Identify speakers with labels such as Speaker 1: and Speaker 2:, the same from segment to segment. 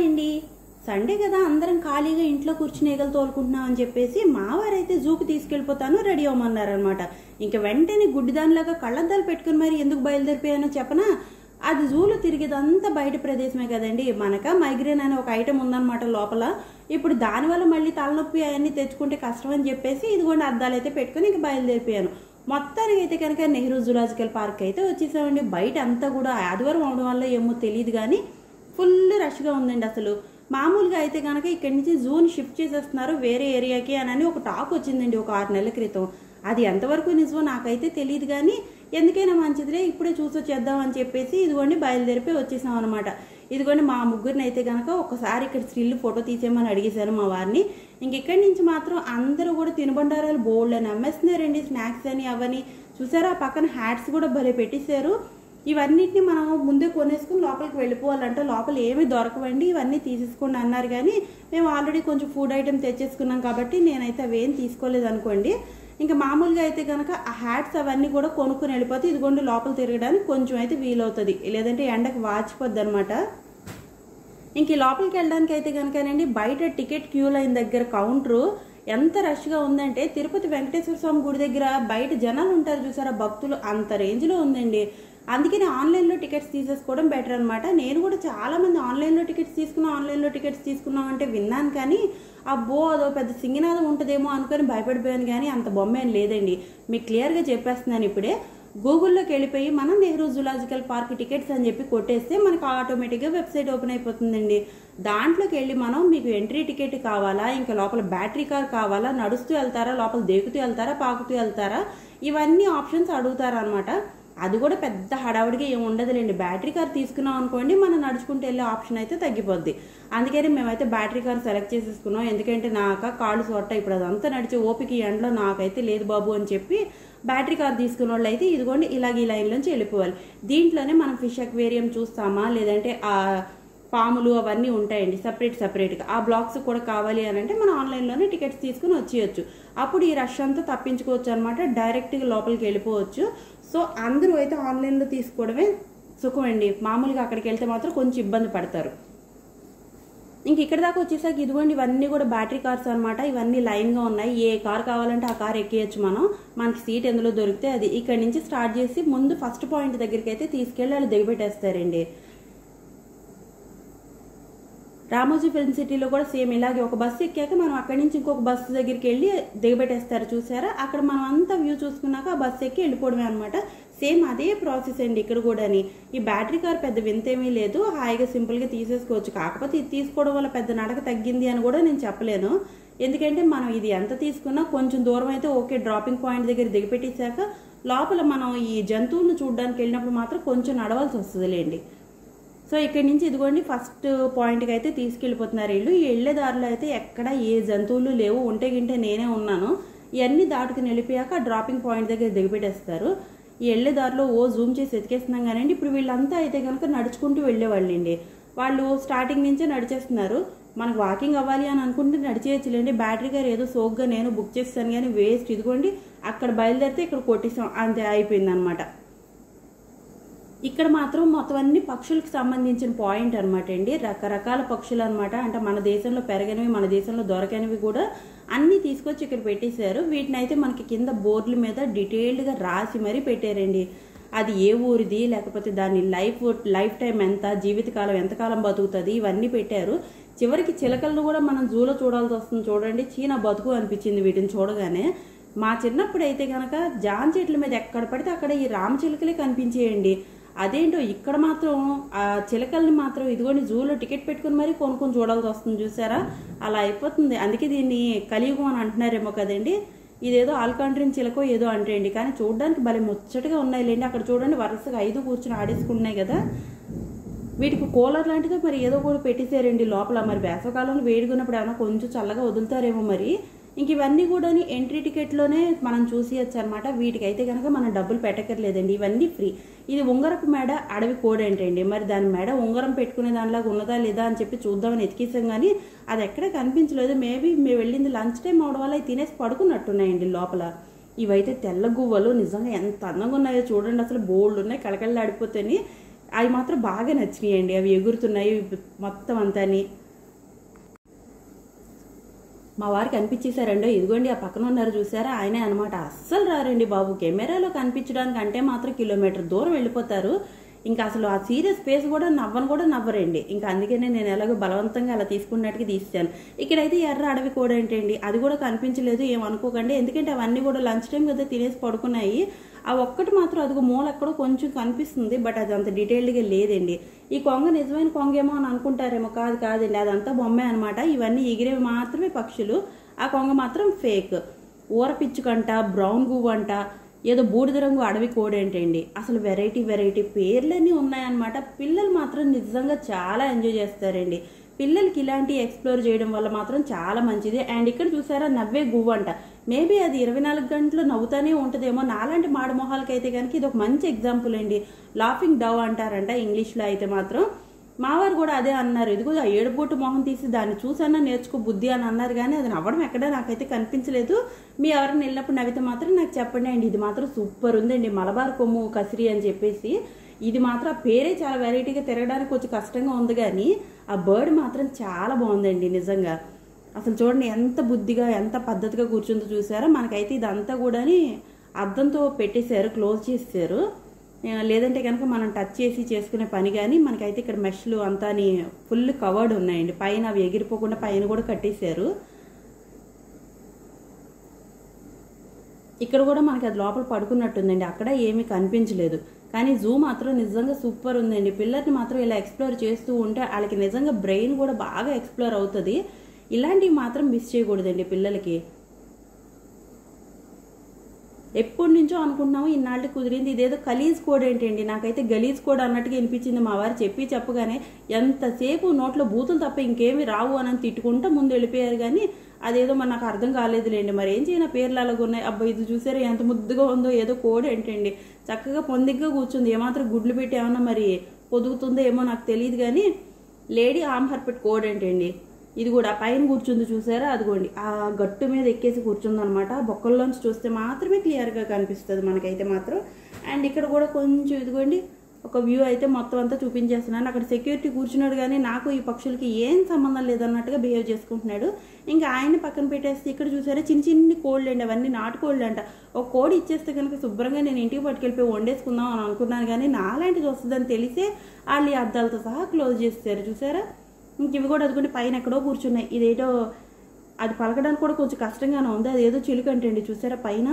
Speaker 1: అండి. సండే కదా అందరం ఖాళీగా ఇంట్లో కూర్చుని ఈగలు తోలుకుంటున్నాం అని చెప్పేసి మా వారైతే జూకి తీసుకెళ్లిపోతాను రెడీ అవ్వమన్నారనమాట. ఇంకా వెంటనే గుడ్డిదానిలాగా కళ్ళద్దాలు పెట్టుకుని మరి ఎందుకు బయలుదేరిపోయానో చెప్పనా. అది జూలో తిరిగేదంతా బయట ప్రదేశమే కదండి. మనక మైగ్రేన్ అనే ఒక ఐటమ్ ఉందన్నమాట లోపల. ఇప్పుడు దానివల్ల మళ్ళీ తలనొప్పి అవన్నీ తెచ్చుకుంటే కష్టం అని చెప్పేసి ఇదిగోండి అద్దాలు అయితే పెట్టుకుని ఇంక బయలుదేరిపోయాను. మొత్తానికి అయితే కనుక నెహ్రూ జూలాజికల్ పార్క్ అయితే వచ్చేసామండి. బయట అంతా కూడా ఆదివారం అవడం వల్ల ఏమో తెలియదు కానీ ఫుల్ రష్గా ఉందండి. అసలు మామూలుగా అయితే కనుక ఇక్కడి నుంచి జూని షిఫ్ట్ చేసేస్తున్నారు వేరే ఏరియాకి అని ఒక టాక్ వచ్చిందండి ఒక 6 నెలల క్రితం. అది ఎంతవరకు నిజమో నాకైతే తెలియదు కానీ ఎందుకైనా మంచిదిలే ఇప్పుడే చూసొచ్చేద్దాం అని చెప్పేసి ఇదిగోండి బయలుదేరిపోయి వచ్చేసాం అనమాట. ఇదిగోండి మా ముగ్గురిని అయితే కనుక ఒకసారి ఇక్కడ స్టిల్ ఫోటో తీసేయమని అడిగేశాను మా వారిని. ఇంక ఇక్కడి నుంచి మాత్రం అందరూ కూడా తినుబండారాలు బోల్డ్ అని అమ్మేస్తున్నారండి, స్నాక్స్ అని అవని. చూసారా పక్కన హ్యాట్స్ కూడా భలే పెట్టేశారు. ఇవన్నిటిని మనం ముందే కొనేసుకుని లోపలికి వెళ్ళిపోవాలంటే లోపల ఏమీ దొరకవండి, ఇవన్నీ తీసేసుకోండి అన్నారు. కానీ మేము ఆల్రెడీ కొంచెం ఫుడ్ ఐటమ్ తెచ్చేసుకున్నాం కాబట్టి నేనైతే అవేం తీసుకోలేదు అనుకోండి. ఇంకా మామూలుగా అయితే కనుక ఆ హ్యాట్స్ అవన్నీ కూడా కొనుక్కుని వెళ్ళిపోతే ఇదిగోండి లోపల తిరగడానికి కొంచెం అయితే వీలవుతుంది, లేదంటే ఎండకు వాచిపోద్ది అనమాట. ఇంక ఈ లోపలికి వెళ్ళడానికి అయితే కనుకనండి బయట టికెట్ క్యూ లైన్ దగ్గర కౌంటరు ఎంత రష్గా ఉందంటే తిరుపతి వెంకటేశ్వర స్వామి గుడి దగ్గర బయట జనాలు ఉంటారు చూసారా భక్తులు, అంత రేంజ్లో ఉందండి. అందుకని ఆన్లైన్లో టికెట్స్ తీసేసుకోవడం బెటర్ అనమాట. నేను కూడా చాలా మంది ఆన్లైన్లో టికెట్స్ తీసుకున్నాం అంటే విన్నాను కానీ అబ్బో అదో పెద్ద సింగినాదం ఉంటుందేమో అనుకొని భయపడిపోయాను. కానీ అంత బొమ్మ ఏం లేదండి. మీకు క్లియర్గా చెప్పేస్తున్నాను ఇప్పుడే. గూగుల్లోకి వెళ్ళిపోయి మనం నెహ్రూ జూలాజికల్ పార్క్ టికెట్స్ అని చెప్పి కొట్టేస్తే మనకు ఆటోమేటిక్గా వెబ్సైట్ ఓపెన్ అయిపోతుందండి. దాంట్లోకి వెళ్ళి మనం మీకు ఎంట్రీ టికెట్ కావాలా, ఇంకా లోపల బ్యాటరీ కార్ కావాలా, నడుస్తూ వెళ్తారా, లోపల దేకుతూ వెళ్తారా, పాకుతూ వెళ్తారా, ఇవన్నీ ఆప్షన్స్ అడుగుతారనమాట. అది కూడా పెద్ద హడావుడిగా ఏమి ఉండదులేండి. బ్యాటరీ కార్ తీసుకున్నాం అనుకోండి మనం నడుచుకుంటూ వెళ్ళే ఆప్షన్ అయితే తగ్గిపోద్ది. అందుకని మేమైతే బ్యాటరీ కార్ సెలెక్ట్ చేసేసుకున్నాం. ఎందుకంటే నాకు కాళ్ళు సొట్ట ఇప్పుడు అదంతా నడిచే ఓపిక ఎండలో నాకైతే లేదు బాబు అని చెప్పి బ్యాటరీ కార్ తీసుకున్న వాళ్ళు అయితే ఇదిగోండి ఇలాగ ఈ లైన్లోంచి వెళ్ళిపోవాలి. దీంట్లోనే మనం ఫిష్ అక్వేరియం చూస్తామా, లేదంటే ఆ పాములు అవన్నీ ఉంటాయండి సపరేట్గా. ఆ బ్లాక్స్ కూడా కావాలి అని అంటే మనం ఆన్లైన్లోనే టికెట్స్ తీసుకుని వచ్చేయచ్చు. అప్పుడు ఈ రష్ అంతా తప్పించుకోవచ్చు అనమాట, డైరెక్ట్గా లోపలికి వెళ్ళిపోవచ్చు. సో అందరూ అయితే ఆన్లైన్లో తీసుకోవడమే సుఖం అండి. మామూలుగా అక్కడికి వెళ్తే మాత్రం కొంచెం ఇబ్బంది పడతారు. ఇంక ఇక్కడ దాకా వచ్చేసాక ఇదిగోండి ఇవన్నీ కూడా బ్యాటరీ కార్స్ అనమాట. ఇవన్నీ లైన్గా ఉన్నాయి. ఏ కార్ కావాలంటే ఆ కార్ ఎక్కేయచ్చు మనం. మనకి సీట్ ఎందులో దొరికితే అది. ఇక్కడ నుంచి స్టార్ట్ చేసి ముందు ఫస్ట్ పాయింట్ దగ్గరికి అయితే తీసుకెళ్ళి వాళ్ళు దిగబెట్టేస్తారండి. రామోజీ ఫిల్మ్ సిటీలో కూడా సేమ్ ఇలాగే ఒక బస్సు ఎక్కాక మనం అక్కడి నుంచి ఇంకొక బస్సు దగ్గరికి వెళ్ళి దిగబెట్టేస్తారు చూసారా. అక్కడ మనం అంతా వ్యూ చూసుకున్నాక ఆ బస్సు ఎక్కి వెళ్ళిపోవడమే అనమాట. సేమ్ అదే ప్రాసెస్ అండి ఇక్కడ కూడాని. ఈ బ్యాటరీ కార్ పెద్ద వింతేమీ లేదు, హాయిగా సింపుల్గా తీసేసుకోవచ్చు. కాకపోతే ఇది తీసుకోవడం వల్ల పెద్ద నడక తగ్గింది అని కూడా నేను చెప్పలేను. ఎందుకంటే మనం ఇది ఎంత తీసుకున్నా కొంచెం దూరం అయితే ఓకే, డ్రాపింగ్ పాయింట్ దగ్గర దిగపెట్టేశాక లోపల మనం ఈ జంతువులను చూడడానికి వెళ్ళినప్పుడు మాత్రం కొంచెం నడవాల్సి వస్తుందిలేండి. సో ఇక్కడి నుంచి ఇదిగోండి ఫస్ట్ పాయింట్కి అయితే తీసుకెళ్ళిపోతున్నారు వీళ్ళు. ఈ వెళ్ళేదారిలో అయితే ఎక్కడ ఏ జంతువులు లేవు, ఉంటే గింటే నేనే ఉన్నాను. ఇవన్నీ దాటుకుని వెళ్ళిపోయాక డ్రాపింగ్ పాయింట్ దగ్గర దిగపెట్టేస్తారు. ఈ వెళ్ళేదారిలో జూమ్ చేసి ఎతికేస్తున్నాం కానండి. ఇప్పుడు వీళ్ళంతా అయితే కనుక నడుచుకుంటూ వెళ్ళేవాళ్ళండి. వాళ్ళు స్టార్టింగ్ నుంచే నడిచేస్తున్నారు. మనకు వాకింగ్ అవ్వాలి అని అనుకుంటే నడిచేయచ్చులేండి. బ్యాటరీ కార్ ఏదో సోగ్గా నేను బుక్ చేస్తాను కానీ వేస్ట్. ఇదిగోండి అక్కడ బయలుదేరితే ఇక్కడ కొట్టేసాం, అంతే అయిపోయింది అనమాట. ఇక్కడ మాత్రం మొత్తం అన్ని పక్షులకు సంబంధించిన పాయింట్ అనమాట అండి. రకరకాల పక్షులు అనమాట. అంటే మన దేశంలో పెరగనివి, మన దేశంలో దొరకనివి కూడా అన్నీ తీసుకొచ్చి ఇక్కడ పెట్టేశారు. వీటిని అయితే మనకి కింద బోర్డుల మీద డీటెయిల్డ్గా రాసి మరీ పెట్టారండి. అది ఏ ఊరిది, లేకపోతే దాని లైఫ్ టైం ఎంత, జీవితకాలం ఎంతకాలం బతుకుతుంది, ఇవన్నీ పెట్టారు. చివరికి చిలకలను కూడా మనం జూలో చూడాల్సి వస్తుంది చూడండి. చీనా బతుకు అనిపించింది వీటిని చూడగానే. మా చిన్నప్పుడు అయితే కనుక జామ చెట్ల మీద ఎక్కడ పడితే అక్కడ ఈ రామచిలుకలే కనిపించేయండి. అదేంటో ఇక్కడ మాత్రం ఆ చిలకల్ని మాత్రం ఇదిగోండి జూలో టికెట్ పెట్టుకుని మరీ కొనుక్కొని చూడాల్సి వస్తుంది చూసారా. అలా అయిపోతుంది. అందుకే దీన్ని కలియుగం అని అంటున్నారేమో కదండి. ఇదేదో ఆల్కాండ్రిన్ చిలకో ఏదో అంటేయండి, కానీ చూడడానికి భలే ముచ్చటగా ఉన్నాయిలేండి. అక్కడ చూడండి వరుసగా 5 కూర్చుని ఆడేసుకుంటున్నాయి కదా. వీటికి కూలర్ లాంటిది మరి ఏదో కూడా పెట్టేశారండి లోపల. మరి వేసవకాలంలో వేడిగున్నప్పుడు ఏమైనా కొంచెం చల్లగా వదులుతారేమో మరి. ఇంక ఇవన్నీ కూడా ఎంట్రీ టికెట్లోనే మనం చూసేయచ్చు అనమాట. వీటికైతే కనుక మనం డబ్బులు పెట్టక్కర్లేదండి, ఇవన్నీ ఫ్రీ. ఇది ఉంగరపు మెడ అడవి కోడి ఏంటండి, మరి దాని మెడ ఉంగరం పెట్టుకునే దానిలాగా ఉన్నదా లేదా అని చెప్పి చూద్దామని ఎతికేసాం కానీ అది ఎక్కడ కనిపించలేదు. మేబీ మేము వెళ్ళింది లంచ్ టైం అవడం వల్ల తినేసి పడుకున్నట్టున్నాయండి లోపల. ఇవైతే తెల్ల గువ్వలు నిజంగా ఎంత అందంగా ఉన్నాయో చూడండి. అసలు బోల్డ్ ఉన్నాయి, కళకళలాడిపోతాయి. అవి మాత్రం బాగా నచ్చినాయండి. అవి ఎగురుతున్నాయి మొత్తం అంతాని. మా వారికి కనిపించేశారండి. ఇదిగోండి ఆ పక్కన ఉన్నారు చూసారా, ఆయనే అనమాట. అస్సలు రారండి బాబు, కెమెరాలో కనిపించడానికి అంటే మాత్రం కిలోమీటర్ దూరం వెళ్ళిపోతారు. ఇంకా అసలు ఆ సీరియస్ ఫేస్ కూడా నవ్వరండి. ఇంకా అందుకనే నేను ఎలాగో బలవంతంగా అలా తీసుకున్నట్టుగా తీసాను. ఇక్కడైతే ఎర్ర అడవి కూడా ఏంటండి, అది కూడా కనిపించలేదు, ఏమనుకోకండి. ఎందుకంటే అవన్నీ కూడా లంచ్ టైం కదా తినేసి పడుకున్నాయి. ఆ ఒక్కటి మాత్రం అదిగో మూల ఎక్కడో కొంచెం కనిపిస్తుంది, బట్ అది అంత డీటెయిల్డ్గా లేదండి. ఈ కొంగ నిజమైన కొంగేమో అని అనుకుంటారేమో, కాదండి, అదంతా బొమ్మే అనమాట. ఇవన్నీ ఎగిరేవి మాత్రమే పక్షులు, ఆ కొంగ మాత్రం ఫేక్. ఊర పిచ్చుకంట, బ్రౌన్ గువ్వ అంట, ఏదో బూడిద రంగు అడవి కోడేంటండి. అసలు వెరైటీ పేర్లన్నీ ఉన్నాయన్నమాట. పిల్లలు మాత్రం నిజంగా చాలా ఎంజాయ్ చేస్తారండి. పిల్లలకి ఇలాంటి ఎక్స్ప్లోర్ చేయడం వల్ల మాత్రం చాలా మంచిది. అండ్ ఇక్కడ చూసారా నవ్వే గువ్వ అంట. మేబీ అది 24 గంటలు నవ్వుతానే ఉంటుందేమో. నాలాంటి మాడమొహాలకైతే కనుక ఇది ఒక మంచి ఎగ్జాంపుల్ అండి. లాఫింగ్ డవ్ అంటారంట ఇంగ్లీష్లో అయితే మాత్రం. మావారు కూడా అదే అన్నారు. ఇదిగో ఆ ఏడుబొట్టు మొహం తీసి దాన్ని చూసన్నా నేర్చుకో బుద్ధి అని అన్నారు, కానీ అది నవ్వడం ఎక్కడా నాకైతే కనిపించలేదు. మీ ఎవరైనా వెళ్ళినప్పుడు నవ్వితే మాత్రం నాకు చెప్పండి అండి. ఇది మాత్రం సూపర్ ఉందండి, మలబార్ కొమ్ము కసిరి అని చెప్పేసి. ఇది మాత్రం ఆ పేరే చాలా వెరైటీగా, తిరగడానికి కొంచెం కష్టంగా ఉంది, కానీ ఆ బర్డ్ మాత్రం చాలా బాగుందండి నిజంగా. అసలు చూడండి ఎంత బుద్ధిగా ఎంత పద్ధతిగా కూర్చుందో చూసారా. మనకైతే ఇదంతా కూడా అద్దంతో పెట్టేశారు, క్లోజ్ చేసేసారు. లేదంటే కనుక మనం టచ్ చేసి చేసుకునే పని, కానీ మనకైతే ఇక్కడ మెష్లు అంతా ఫుల్ కవర్డ్ ఉన్నాయండి. పైన అవి ఎగిరిపోకుండా పైన కూడా కట్టేశారు. ఇక్కడ కూడా మనకి అది లోపల పడుకున్నట్టుందండి, అక్కడ ఏమీ కనిపించలేదు. కానీ జూ మాత్రం నిజంగా సూపర్ ఉందండి. పిల్లల్ని మాత్రం ఇలా ఎక్స్ప్లోర్ చేస్తూ ఉంటే వాళ్ళకి నిజంగా బ్రెయిన్ కూడా బాగా ఎక్స్ప్లోర్ అవుతుంది. ఇలాంటివి మాత్రం మిస్ చేయకూడదండి పిల్లలకి. ఎప్పటి నుంచో అనుకుంటున్నాము, ఇన్నాళ్ళకి కుదిరింది. ఇదేదో ఖలీజ్ కోడ్ ఏంటండి, నాకైతే గలీజ్ కోడ్ అన్నట్టుగా వినిపించింది. మా వారు చెప్పగానే ఎంతసేపు నోట్లో బూతులు తప్ప ఇంకేమి రావు అని తిట్టుకుంటూ ముందు వెళ్ళిపోయారు, కానీ అదేదో మరి నాకు అర్థం కాలేదులేండి. మరి ఏం చేయనా, పేర్లు అలాగ ఉన్నాయి. అబ్బా ఇది చూసారా ఎంత ముద్దుగా ఉందో, ఏదో కోడ్ ఏంటండి, చక్కగా పొందిగ్గా కూర్చుంది. ఏమాత్రం గుడ్లు పెట్టి ఏమన్నా మరి పొదుగుతుందో ఏమో నాకు తెలియదు, కానీ లేడీ ఆమ్ హర్పెట్ కోడ్ ఏంటండి. ఇది కూడా పైన కూర్చుంది చూసారా, అదిగోండి ఆ గట్టు మీద ఎక్కేసి కూర్చుంది అనమాట. బొక్కల్లోంచి చూస్తే మాత్రమే క్లియర్గా కనిపిస్తుంది మనకైతే మాత్రం. అండ్ ఇక్కడ కూడా కొంచెం ఇదిగోండి ఒక వ్యూ అయితే మొత్తం అంతా చూపించేస్తున్నాను. అక్కడ సెక్యూరిటీ కూర్చున్నాడు, కానీ నాకు ఈ పక్షులకి ఏం సంబంధం లేదన్నట్టుగా బిహేవ్ చేసుకుంటున్నాడు. ఇంకా ఆయన పక్కన పెట్టేస్తే ఇక్కడ చూసారా చిన్ని కోళ్ళు అండి, అవన్నీ నాటుకోళ్ళు అంట. ఒక కోడి ఇచ్చేస్తే కనుక శుభ్రంగా నేను ఇంటికి పట్టుకెళ్ళిపోయి వండేసుకుందాం అని అనుకున్నాను, కానీ నాలాంటిది వస్తుందని తెలిసే వాళ్ళు ఈ అద్దాలతో సహా క్లోజ్ చేస్తారు చూసారా. ఇంక ఇవి కూడా అదిగోండి పైన ఎక్కడో కూర్చున్నాయి. ఇదేటో అది పలకడానికి కూడా కొంచెం కష్టంగానే ఉంది. అది ఏదో చిలుక అంటండి చూసారా పైన.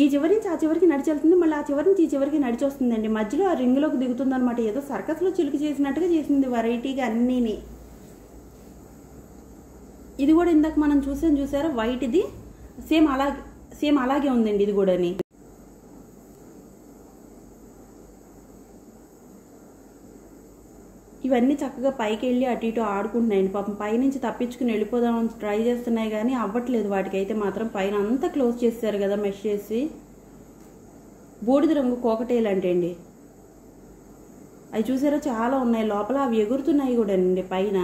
Speaker 1: ఈ చివరి నుంచి ఆ చివరికి నడిచి వెళ్తుంది, మళ్ళీ ఆ చివరి నుంచి ఈ చివరికి నడిచి వస్తుందండి. మధ్యలో ఆ రింగులోకి దిగుతుంది అనమాట. ఏదో సర్కస్లో చిలుక చేసినట్టుగా చేసింది వెరైటీగా అన్నీని. ఇది కూడా ఇందాక మనం చూసారా వైట్, ఇది సేమ్ అలాగే ఉందండి ఇది కూడాని. ఇవన్నీ చక్కగా పైకి వెళ్ళి అటు ఇటు ఆడుకుంటున్నాయండి. పాపం పైనుంచి తప్పించుకుని వెళ్ళిపోదామని ట్రై చేస్తున్నాయి, కానీ అవ్వట్లేదు వాటికైతే మాత్రం. పైన అంతా క్లోజ్ చేస్తారు కదా మెష్ చేసి. బూడిద రంగు కోకటేలు అంటే అండి, అవి చూసారా చాలా ఉన్నాయి లోపల. అవి ఎగురుతున్నాయి కూడా అండి పైన.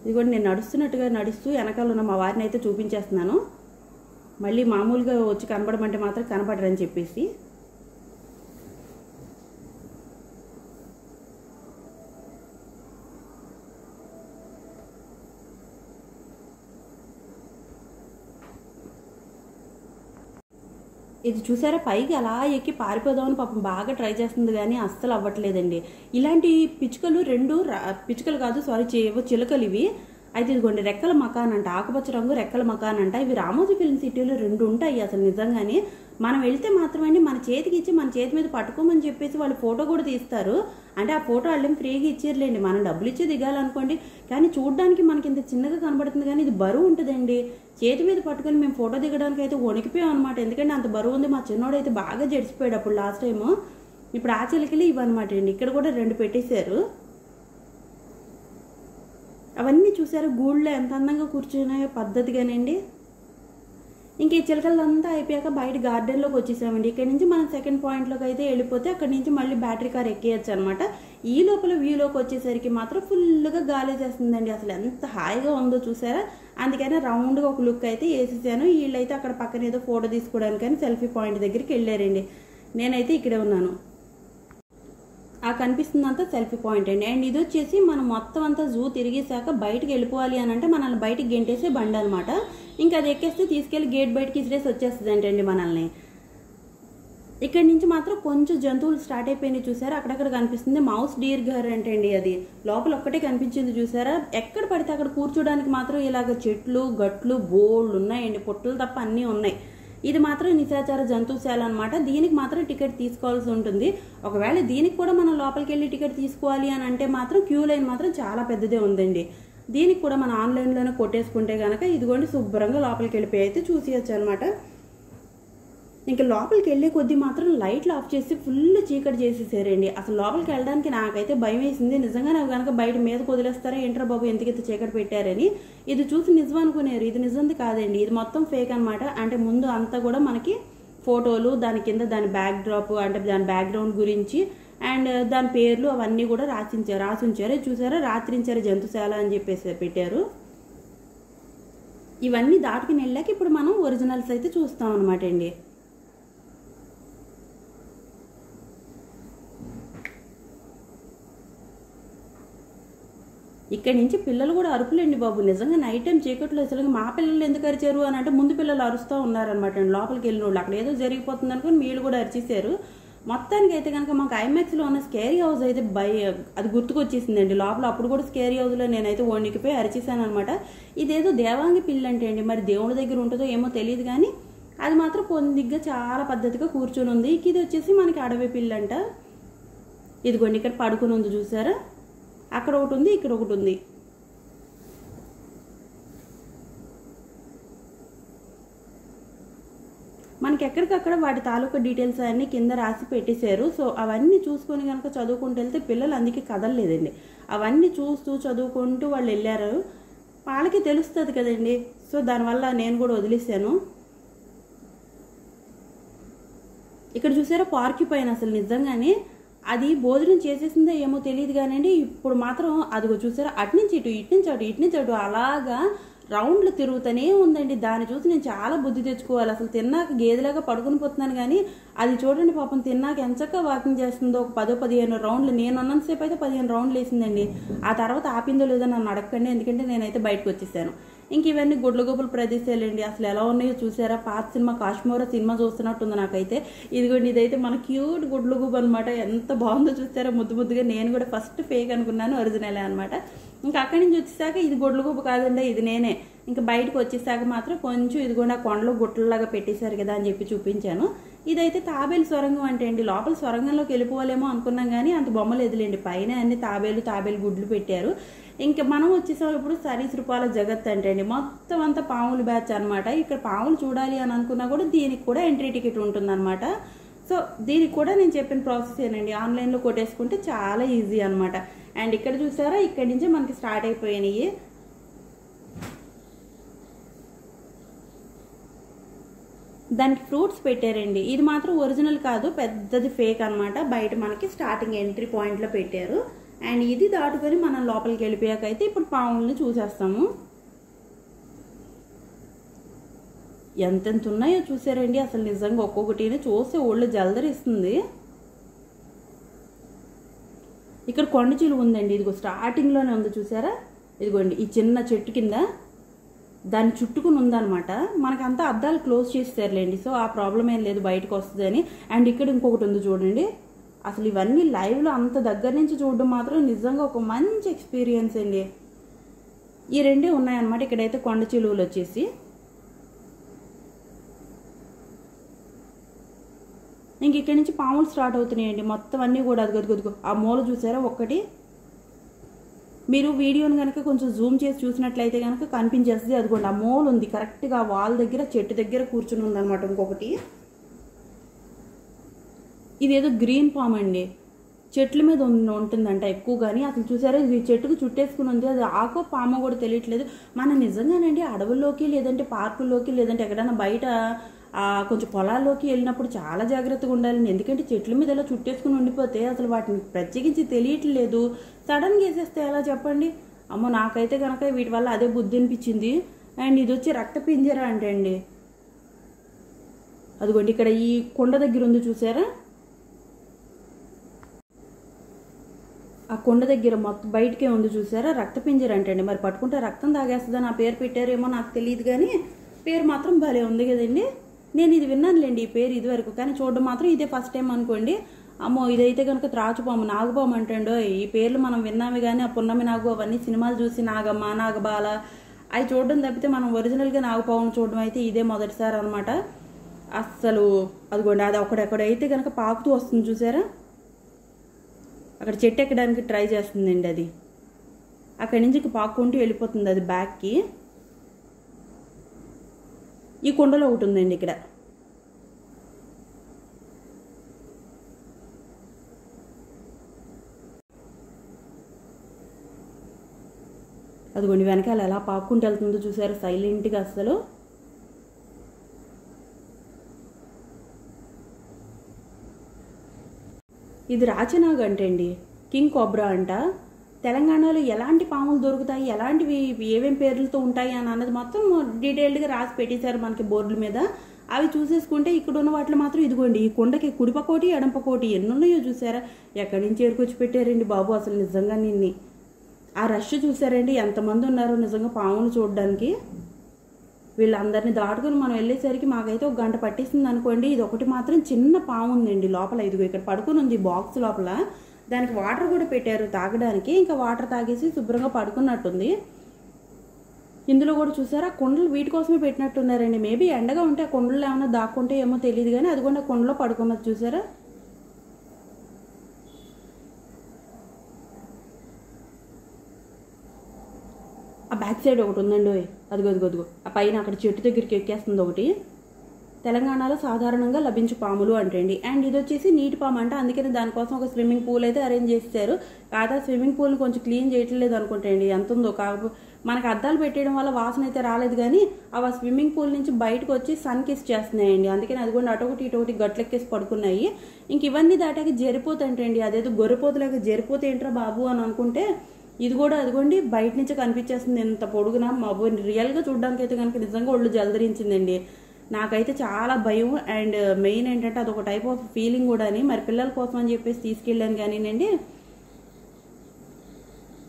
Speaker 1: ఇది కూడా నేను నడుస్తూ వెనకాల ఉన్న మా వారిని అయితే చూపించేస్తున్నాను. మళ్ళీ మామూలుగా వచ్చి కనపడమంటే మాత్రం కనపడరని చెప్పేసి. ఇది చూసారా పైకి అలా ఎక్కి పారిపోదామని పాపం బాగా ట్రై చేస్తుంది, కానీ అస్సలు అవ్వట్లేదండి. ఇలాంటి పిచ్చుకలు పిచ్చుకలు కాదు సారీ చిలుకలు ఇవి. అయితే ఇదిగోండి రెక్కల మకాన్ అంట, ఆకుపచ్చ రంగు రెక్కల మకాన్ అంట. ఇవి రామోజీ ఫిల్మ్ సిటీలో 2 ఉంటాయి అసలు నిజంగానే. మనం వెళ్తే మాత్రమే మన చేతికి ఇచ్చి మన చేతి మీద పట్టుకోమని చెప్పేసి వాళ్ళు ఫోటో కూడా తీస్తారు. అంటే ఆ ఫోటో వాళ్ళేం ఫ్రీగా ఇచ్చేర్లేండి, మనం డబ్బులు ఇచ్చి దిగాలనుకోండి. కానీ చూడడానికి మనకి ఇంత చిన్నగా కనబడుతుంది, కానీ ఇది బరువు ఉంటుందండి. చేతి మీద పట్టుకొని మేము ఫోటో దిగడానికి అయితే వణికిపోయాం అనమాట. ఎందుకంటే అంత బరువు ఉంది. మా చిన్నోడు అయితే బాగా జడిసిపోయాడు అప్పుడు లాస్ట్ టైము. ఇప్పుడు ఆ చిలకలు ఇవన్నమాట అండి. ఇక్కడ కూడా 2 పెట్టేశారు. అవన్నీ చూసారు గూళ్ళో ఎంత అందంగా కూర్చున్నాయో పద్ధతిగానండి. ఇంక ఈ చిలకలంతా అయిపోయాక బయట గార్డెన్లోకి వచ్చేసామండి. ఇక్కడ నుంచి మనం సెకండ్ పాయింట్లోకి అయితే వెళ్ళిపోతే అక్కడ నుంచి మళ్ళీ బ్యాటరీ కార్ ఎక్కేయచ్చు అనమాట. ఈ లోపల వ్యూలోకి వచ్చేసరికి మాత్రం ఫుల్గా గాలి చేస్తుందండి. అసలు ఎంత హాయిగా ఉందో చూసారా. అందుకని రౌండ్గా ఒక లుక్ అయితే వేసేసాను. వీళ్ళైతే అక్కడ పక్కన ఏదో ఫోటో తీసుకోవడానికని సెల్ఫీ పాయింట్ దగ్గరికి వెళ్ళారండి. నేనైతే ఇక్కడే ఉన్నాను. ఆ కనిపిస్తుందంతా సెల్ఫీ పాయింట్ అండి. అండ్ ఇది వచ్చేసి మనం మొత్తం అంతా జూ తిరిగేసాక బయటకు వెళ్ళిపోవాలి అని అంటే మనల్ని బయటికి గెంటేసే బండి అనమాట. ఇంకా అది ఎక్కేస్తే తీసుకెళ్లి గేట్ బయటకి ఇసిరేసి వచ్చేస్తుంది అంటండి మనల్ని. ఇక్కడ నుంచి మాత్రం కొంచెం జంతువులు స్టార్ట్ అయిపోయినాయి చూసారా, అక్కడక్కడ కనిపిస్తుంది మౌస్ డీర్ గారు అంటండి. అది లోపల ఒక్కటే కనిపించింది చూసారా. ఎక్కడ పడితే అక్కడ కూర్చోడానికి మాత్రం ఇలాగ చెట్లు గట్లు బోల్డ్ ఉన్నాయండి, పొట్టులు తప్ప అన్నీ ఉన్నాయి. ఇది మాత్రం నిశాచర జంతువుశాల అనమాట. దీనికి మాత్రం టికెట్ తీసుకోవాల్సి ఉంటుంది. ఒకవేళ దీనికి కూడా మనం లోపలికి వెళ్ళి టికెట్ తీసుకోవాలి అని అంటే మాత్రం క్యూ లైన్ మాత్రం చాలా పెద్దదే ఉందండి. దీనికి కూడా మనం ఆన్లైన్లోనే కొట్టేసుకుంటే కనుక ఇదిగోండి శుభ్రంగా లోపలికి వెళ్ళిపోయి అయితే చూసేయచ్చు అనమాట. ఇంకా లోపలికి వెళ్ళే కొద్దీ మాత్రం లైట్లు ఆఫ్ చేసి ఫుల్ చీకటి చేసేసారండి. అసలు లోపలికి వెళ్ళడానికి నాకైతే భయం వేసింది. నిజంగా నాకు కనుక బయట మీద వదిలేస్తారా ఏంట్రా బాబు ఎందుకైతే చీకటి పెట్టారని. ఇది చూసి నిజం అనుకునేరు, ఇది నిజంది కాదండి, ఇది మొత్తం ఫేక్ అనమాట. అంటే ముందు అంతా కూడా మనకి ఫోటోలు, దాని కింద దాని బ్యాక్ డ్రాప్ అంటే దాని బ్యాక్గ్రౌండ్ గురించి అండ్ దాని పేర్లు అవన్నీ కూడా రాసించారు. చూసారా, రాత్రించారు జంతుశాల అని చెప్పేసి పెట్టారు. ఇవన్నీ దాటుకుని వెళ్ళాక ఇప్పుడు మనం ఒరిజినల్స్ అయితే చూస్తాం అనమాట అండి. ఇక్కడి నుంచి పిల్లలు కూడా అరుపులేండి బాబు. నిజంగా నైట్ టైం చీకట్లో అసలు మా పిల్లలు ఎందుకు అరిచారు అని అంటే ముందు పిల్లలు అరుస్తూ ఉన్నారనమాట అండి. లోపలికి వెళ్ళిన వాళ్ళు అక్కడ ఏదో జరిగిపోతుంది అనుకుని వీళ్ళు కూడా అరిచేశారు. మొత్తానికి అయితే కనుక మాకు ఐమాక్స్లో ఉన్న స్కేరీ హౌస్ అయితే అది గుర్తుకొచ్చేసిందండి. లోపల అప్పుడు కూడా స్కేరీ హౌస్లో నేనైతే వణికిపోయి అరిచేసాను అనమాట. ఇదేదో దేవాంగి పిల్లి అంటే అండి, మరి దేవుడి దగ్గర ఉంటుందో ఏమో తెలియదు కానీ అది మాత్రం పొందిగ్గా చాలా పద్ధతిగా కూర్చొని ఉంది. ఇది వచ్చేసి మనకి అడవి పిల్లి అంట. ఇదిగోండి ఇక్కడ పడుకుని ఉంది చూసారా, అక్కడ ఒకటి ఉంది ఇక్కడ ఒకటి ఉంది. మనకి ఎక్కడికక్కడ వాటి తాలూకా డీటెయిల్స్ అన్నీ కింద రాసి పెట్టేశారు. సో అవన్నీ చూసుకొని కనుక చదువుకుంటూ వెళ్తే పిల్లలు అందుకే కదలలేదండి. అవన్నీ చూస్తూ చదువుకుంటూ వాళ్ళు వెళ్ళారు. వాళ్ళకి తెలుస్తుంది కదండి. సో దానివల్ల నేను కూడా వదిలేసాను. ఇక్కడ చూసారా పార్క్యుపైన్, అసలు నిజంగానే అది భోజనం చేసేసిందో ఏమో తెలియదు కానండి. ఇప్పుడు మాత్రం అదిగో చూసారా అటు నుంచి ఇటు ఇటు నుంచి అటు అలాగా రౌండ్లు తిరుగుతూనే ఉందండి. దాన్ని చూసి నేను చాలా బుద్ధి తెచ్చుకోవాలి. అసలు తిన్నాక గేదెలాగా పడుకుని పోతున్నాను కానీ అది చూడండి పాపం తిన్నాక ఎంచక్క వాకింగ్ చేస్తుందో. ఒక 10-15 రౌండ్లు, నేను ఉన్నంతసేపు అయితే 15 రౌండ్లు వేసిందండి. ఆ తర్వాత ఆపిందో లేదో నన్ను అడగండి, ఎందుకంటే నేనైతే బయటకు వచ్చేసాను. ఇంక ఇవన్నీ గుడ్లగూబల ప్రదేశాలండి. అసలు ఎలా ఉన్నాయో చూసారా. పాత సినిమా కాశ్మీర సినిమా చూస్తున్నట్టుంది నాకైతే. ఇదిగోండి ఇదైతే మన క్యూట్ గుడ్లగూబ అనమాట. ఎంత బాగుందో చూసారా, ముద్దు ముద్దుగా. నేను కూడా ఫస్ట్ ఫేక్ అనుకున్నాను, ఒరిజినలే అనమాట. ఇంకా అక్కడి నుంచి వచ్చేసాక ఇది గుడ్లగూబ కాదండి, ఇది నేనే. ఇంకా బయటకు వచ్చేసాక మాత్రం కొంచెం ఇదిగోండి ఆ కొండలో గుట్టలలాగా పెట్టేశారు కదా అని చెప్పి చూపించాను. ఇదైతే తాబేలు సొరంగం అంటే అండి. లోపల సొరంగంలోకి వెళ్ళిపోవాలేమో అనుకున్నాం కానీ అంత బొమ్మలు ఎదులేండి. పైన అన్ని తాబేలు గుడ్లు పెట్టారు. ఇంకా మనం వచ్చేసాం ఇప్పుడు సరీసృపాల జగత్ అంటే అండి. మొత్తం అంతా పాములు బ్యాచ్ అనమాట. ఇక్కడ పాములు చూడాలి అని అనుకున్నా కూడా దీనికి కూడా ఎంట్రీ టికెట్ ఉంటుందన్నమాట. సో దీనికి కూడా నేను చెప్పిన ప్రాసెస్ ఏనండి. ఆన్లైన్లో కొట్టేసుకుంటే చాలా ఈజీ అనమాట. అండ్ ఇక్కడ చూసారా, ఇక్కడి నుంచి మనకి స్టార్ట్ అయిపోయినాయి. దానికి ఫ్రూట్స్ పెట్టారండి. ఇది మాత్రం ఒరిజినల్ కాదు, పెద్దది ఫేక్ అనమాట. బయట మనకి స్టార్టింగ్ ఎంట్రీ పాయింట్లో పెట్టారు. అండ్ ఇది దాటుకొని మనం లోపలికి వెళ్ళిపోయాక అయితే ఇప్పుడు పాముల్ని చూసేస్తాము. ఎంతెంత ఉన్నాయో చూసారండి. అసలు నిజంగా ఒక్కొక్కటిని చూస్తే ఒళ్ళు జలదరిస్తుంది. ఇక్కడ కొండ చిలువ ఉందండి. ఇదిగో స్టార్టింగ్లోనే ఉంది చూసారా. ఇదిగోండి ఈ చిన్న చెట్టు కింద దాన్ని చుట్టుకుని ఉందనమాట. మనకంతా అద్దాలు క్లోజ్ చేస్తారులేండి. సో ఆ ప్రాబ్లం ఏం లేదు, బయటకు వస్తుందని. అండ్ ఇక్కడ ఇంకొకటి ఉంది చూడండి. అసలు ఇవన్నీ లైవ్లో అంత దగ్గర నుంచి చూడడం మాత్రం నిజంగా ఒక మంచి ఎక్స్పీరియన్స్ అండి. ఈ రెండే ఉన్నాయన్నమాట. ఇక్కడైతే కొండ చిలువలు వచ్చేసి ఇంక ఇక్కడి నుంచి పాములు స్టార్ట్ అవుతున్నాయండి. మొత్తం అన్నీ కూడా అదిగొదిగొదిగో ఆ మూల చూసారా ఒక్కటి. మీరు వీడియోని కనుక కొంచెం జూమ్ చేసి చూసినట్లయితే కనుక కనిపించేస్తుంది. అదిగోండి ఆ మూల ఉంది కరెక్ట్గా వాల్ దగ్గర, చెట్టు దగ్గర కూర్చుని ఉందన్నమాట. ఇంకొకటి ఇదేదో గ్రీన్ పామ్ అండి. చెట్ల మీద ఉంటుందంట ఎక్కువగాని. అసలు చూసారా ఇది చెట్టుకు చుట్టేసుకుని ఉంది. అది ఆకో పామో కూడా తెలియట్లేదు. మనం నిజంగానండి అడవుల్లోకి లేదంటే పార్కుల్లోకి లేదంటే ఎక్కడైనా బయట కొంచెం పొలాల్లోకి వెళ్ళినప్పుడు చాలా జాగ్రత్తగా ఉండాలండి. ఎందుకంటే చెట్ల మీద ఇలా చుట్టేసుకుని ఉండిపోతే అసలు వాటిని ప్రత్యేకించి తెలియట్లేదు. సడన్గా వేసేస్తే ఎలా చెప్పండి. అమ్మో నాకైతే కనుక వీటి వల్ల అదే బుద్ధి అనిపించింది. అండ్ ఇది వచ్చి రక్త పింజర అంటండి. అదిగోండి ఇక్కడ ఈ కొండ దగ్గర ఉంది చూసారా, ఆ కొండ దగ్గర మొత్తం బయటకే ఉంది చూసారా, రక్త పింజర అంటండి. మరి పట్టుకుంటే రక్తం తాగేస్తుందని ఆ పేరు పెట్టారేమో నాకు తెలియదు, కానీ పేరు మాత్రం భలే ఉంది కదండి. నేను ఇది విన్నానులేండి ఈ పేరు ఇదివరకు, కానీ చూడడం మాత్రం ఇదే ఫస్ట్ టైం అనుకోండి. అమ్మో ఇదైతే కనుక త్రాచుపాము, నాగుపాము అంటండో. ఈ పేర్లు మనం విన్నామే కానీ ఆ పున్నమి నాగు అవన్నీ సినిమాలు చూసి నాగమ్మ, నాగబాల అవి చూడడం తప్పితే మనం ఒరిజినల్గా నాగుపామును చూడడం అయితే ఇదే మొదటిసారి అనమాట. అస్సలు అదిగోండి అది ఒకడెక్కడైతే కనుక పాకుతూ వస్తుంది చూసారా, అక్కడ చెట్టు ఎక్కడానికి ట్రై చేస్తుందండి. అది అక్కడి నుంచి పాక్కుంటూ వెళ్ళిపోతుంది అది బ్యాక్కి. ఈ కొండలో ఒకటి ఉందండి ఇక్కడ. అదిగోండి వెనకాల ఎలా పాక్కుంటూ వెళ్తుందో చూసారా సైలెంట్గా. అసలు ఇది రాచనాగ్ అంటండి, కింగ్ కోబ్రా అంట. తెలంగాణలో ఎలాంటి పాములు దొరుకుతాయి, ఎలాంటివి ఏమేం పేర్లతో ఉంటాయి అని అన్నది మొత్తం డీటెయిల్డ్గా రాసి పెట్టేశారు మనకి బోర్డుల మీద. అవి చూసేసుకుంటే ఇక్కడ ఉన్న వాటిలో మాత్రం ఇదిగోండి ఈ కొండకి కుడిపకోటి ఎడంపకోటి ఎన్ని ఉన్నాయో చూసారా. ఎక్కడి నుంచి ఏరుకొచ్చి పెట్టారండి బాబు అసలు నిజంగా నిన్ని. ఆ రష్ చూసారండి ఎంతమంది ఉన్నారో నిజంగా పాములు చూడడానికి. వీళ్ళందరినీ దాటుకుని మనం వెళ్ళేసరికి మాకైతే ఒక గంట పట్టేసింది అనుకోండి. ఇది ఒకటి మాత్రం చిన్న పాము ఉందండి లోపల, ఇదిగో ఇక్కడ పడుకుని ఉంది బాక్స్ లోపల. దానికి వాటర్ కూడా పెట్టారు తాగడానికి, ఇంకా వాటర్ తాగేసి శుభ్రంగా పడుకున్నట్టుంది. ఇందులో కూడా చూసారా కొండలు వీటి కోసమే పెట్టినట్టున్నారండి. మేబీ ఎండగా ఉంటే ఆ కొండలు ఏమైనా దాక్కుంటే ఏమో తెలియదు, కానీ అది కూడా కొండలో పడుకున్నది చూసారా. ఆ బ్యాక్ సైడ్ ఒకటి ఉందండి, అదిగో ఆ పైన అక్కడ చెట్టు దగ్గరికి ఎక్కేస్తుంది ఒకటి. తెలంగాణలో సాధారణంగా లభించే పాములు అంటండి. అండ్ ఇది వచ్చేసి నీటి పాము అంట, అందుకని దానికోసం ఒక స్విమ్మింగ్ పూల్ అయితే అరేంజ్ చేస్తారు. కాదా స్విమ్మింగ్ పూల్ కొంచెం క్లీన్ చేయట్లేదు అనుకుంటండి, ఎంత ఉందో. కాకపోతే మనకు అద్దాలు పెట్టేయడం వల్ల వాసన అయితే రాలేదు, కానీ అవి స్విమ్మింగ్ పూల్ నుంచి బయటకు వచ్చి సన్ కిస్ చేస్తున్నాయండి. అందుకని అది కూడా అటొకటి ఇటొకటి గట్లెక్కేసి పడుకున్నాయి. ఇంక ఇవన్నీ దాటాక జరిపోతంటండి, అదేదో గొర్రెపోతులాగా జరిపోతే ఏంట్రా బాబు అని అనుకుంటే ఇది కూడా అదిగోండి బయట నుంచే కనిపించేస్తుంది ఎంత పొడుగున. రియల్గా చూడడానికి అయితే కనుక నిజంగా ఒళ్ళు జలదరించిందండి. నాకైతే చాలా భయం. అండ్ మెయిన్ ఏంటంటే అదొక టైప్ ఆఫ్ ఫీలింగ్ కూడా అని. మరి పిల్లల కోసం అని చెప్పేసి తీసుకెళ్ళాను కానీనండి,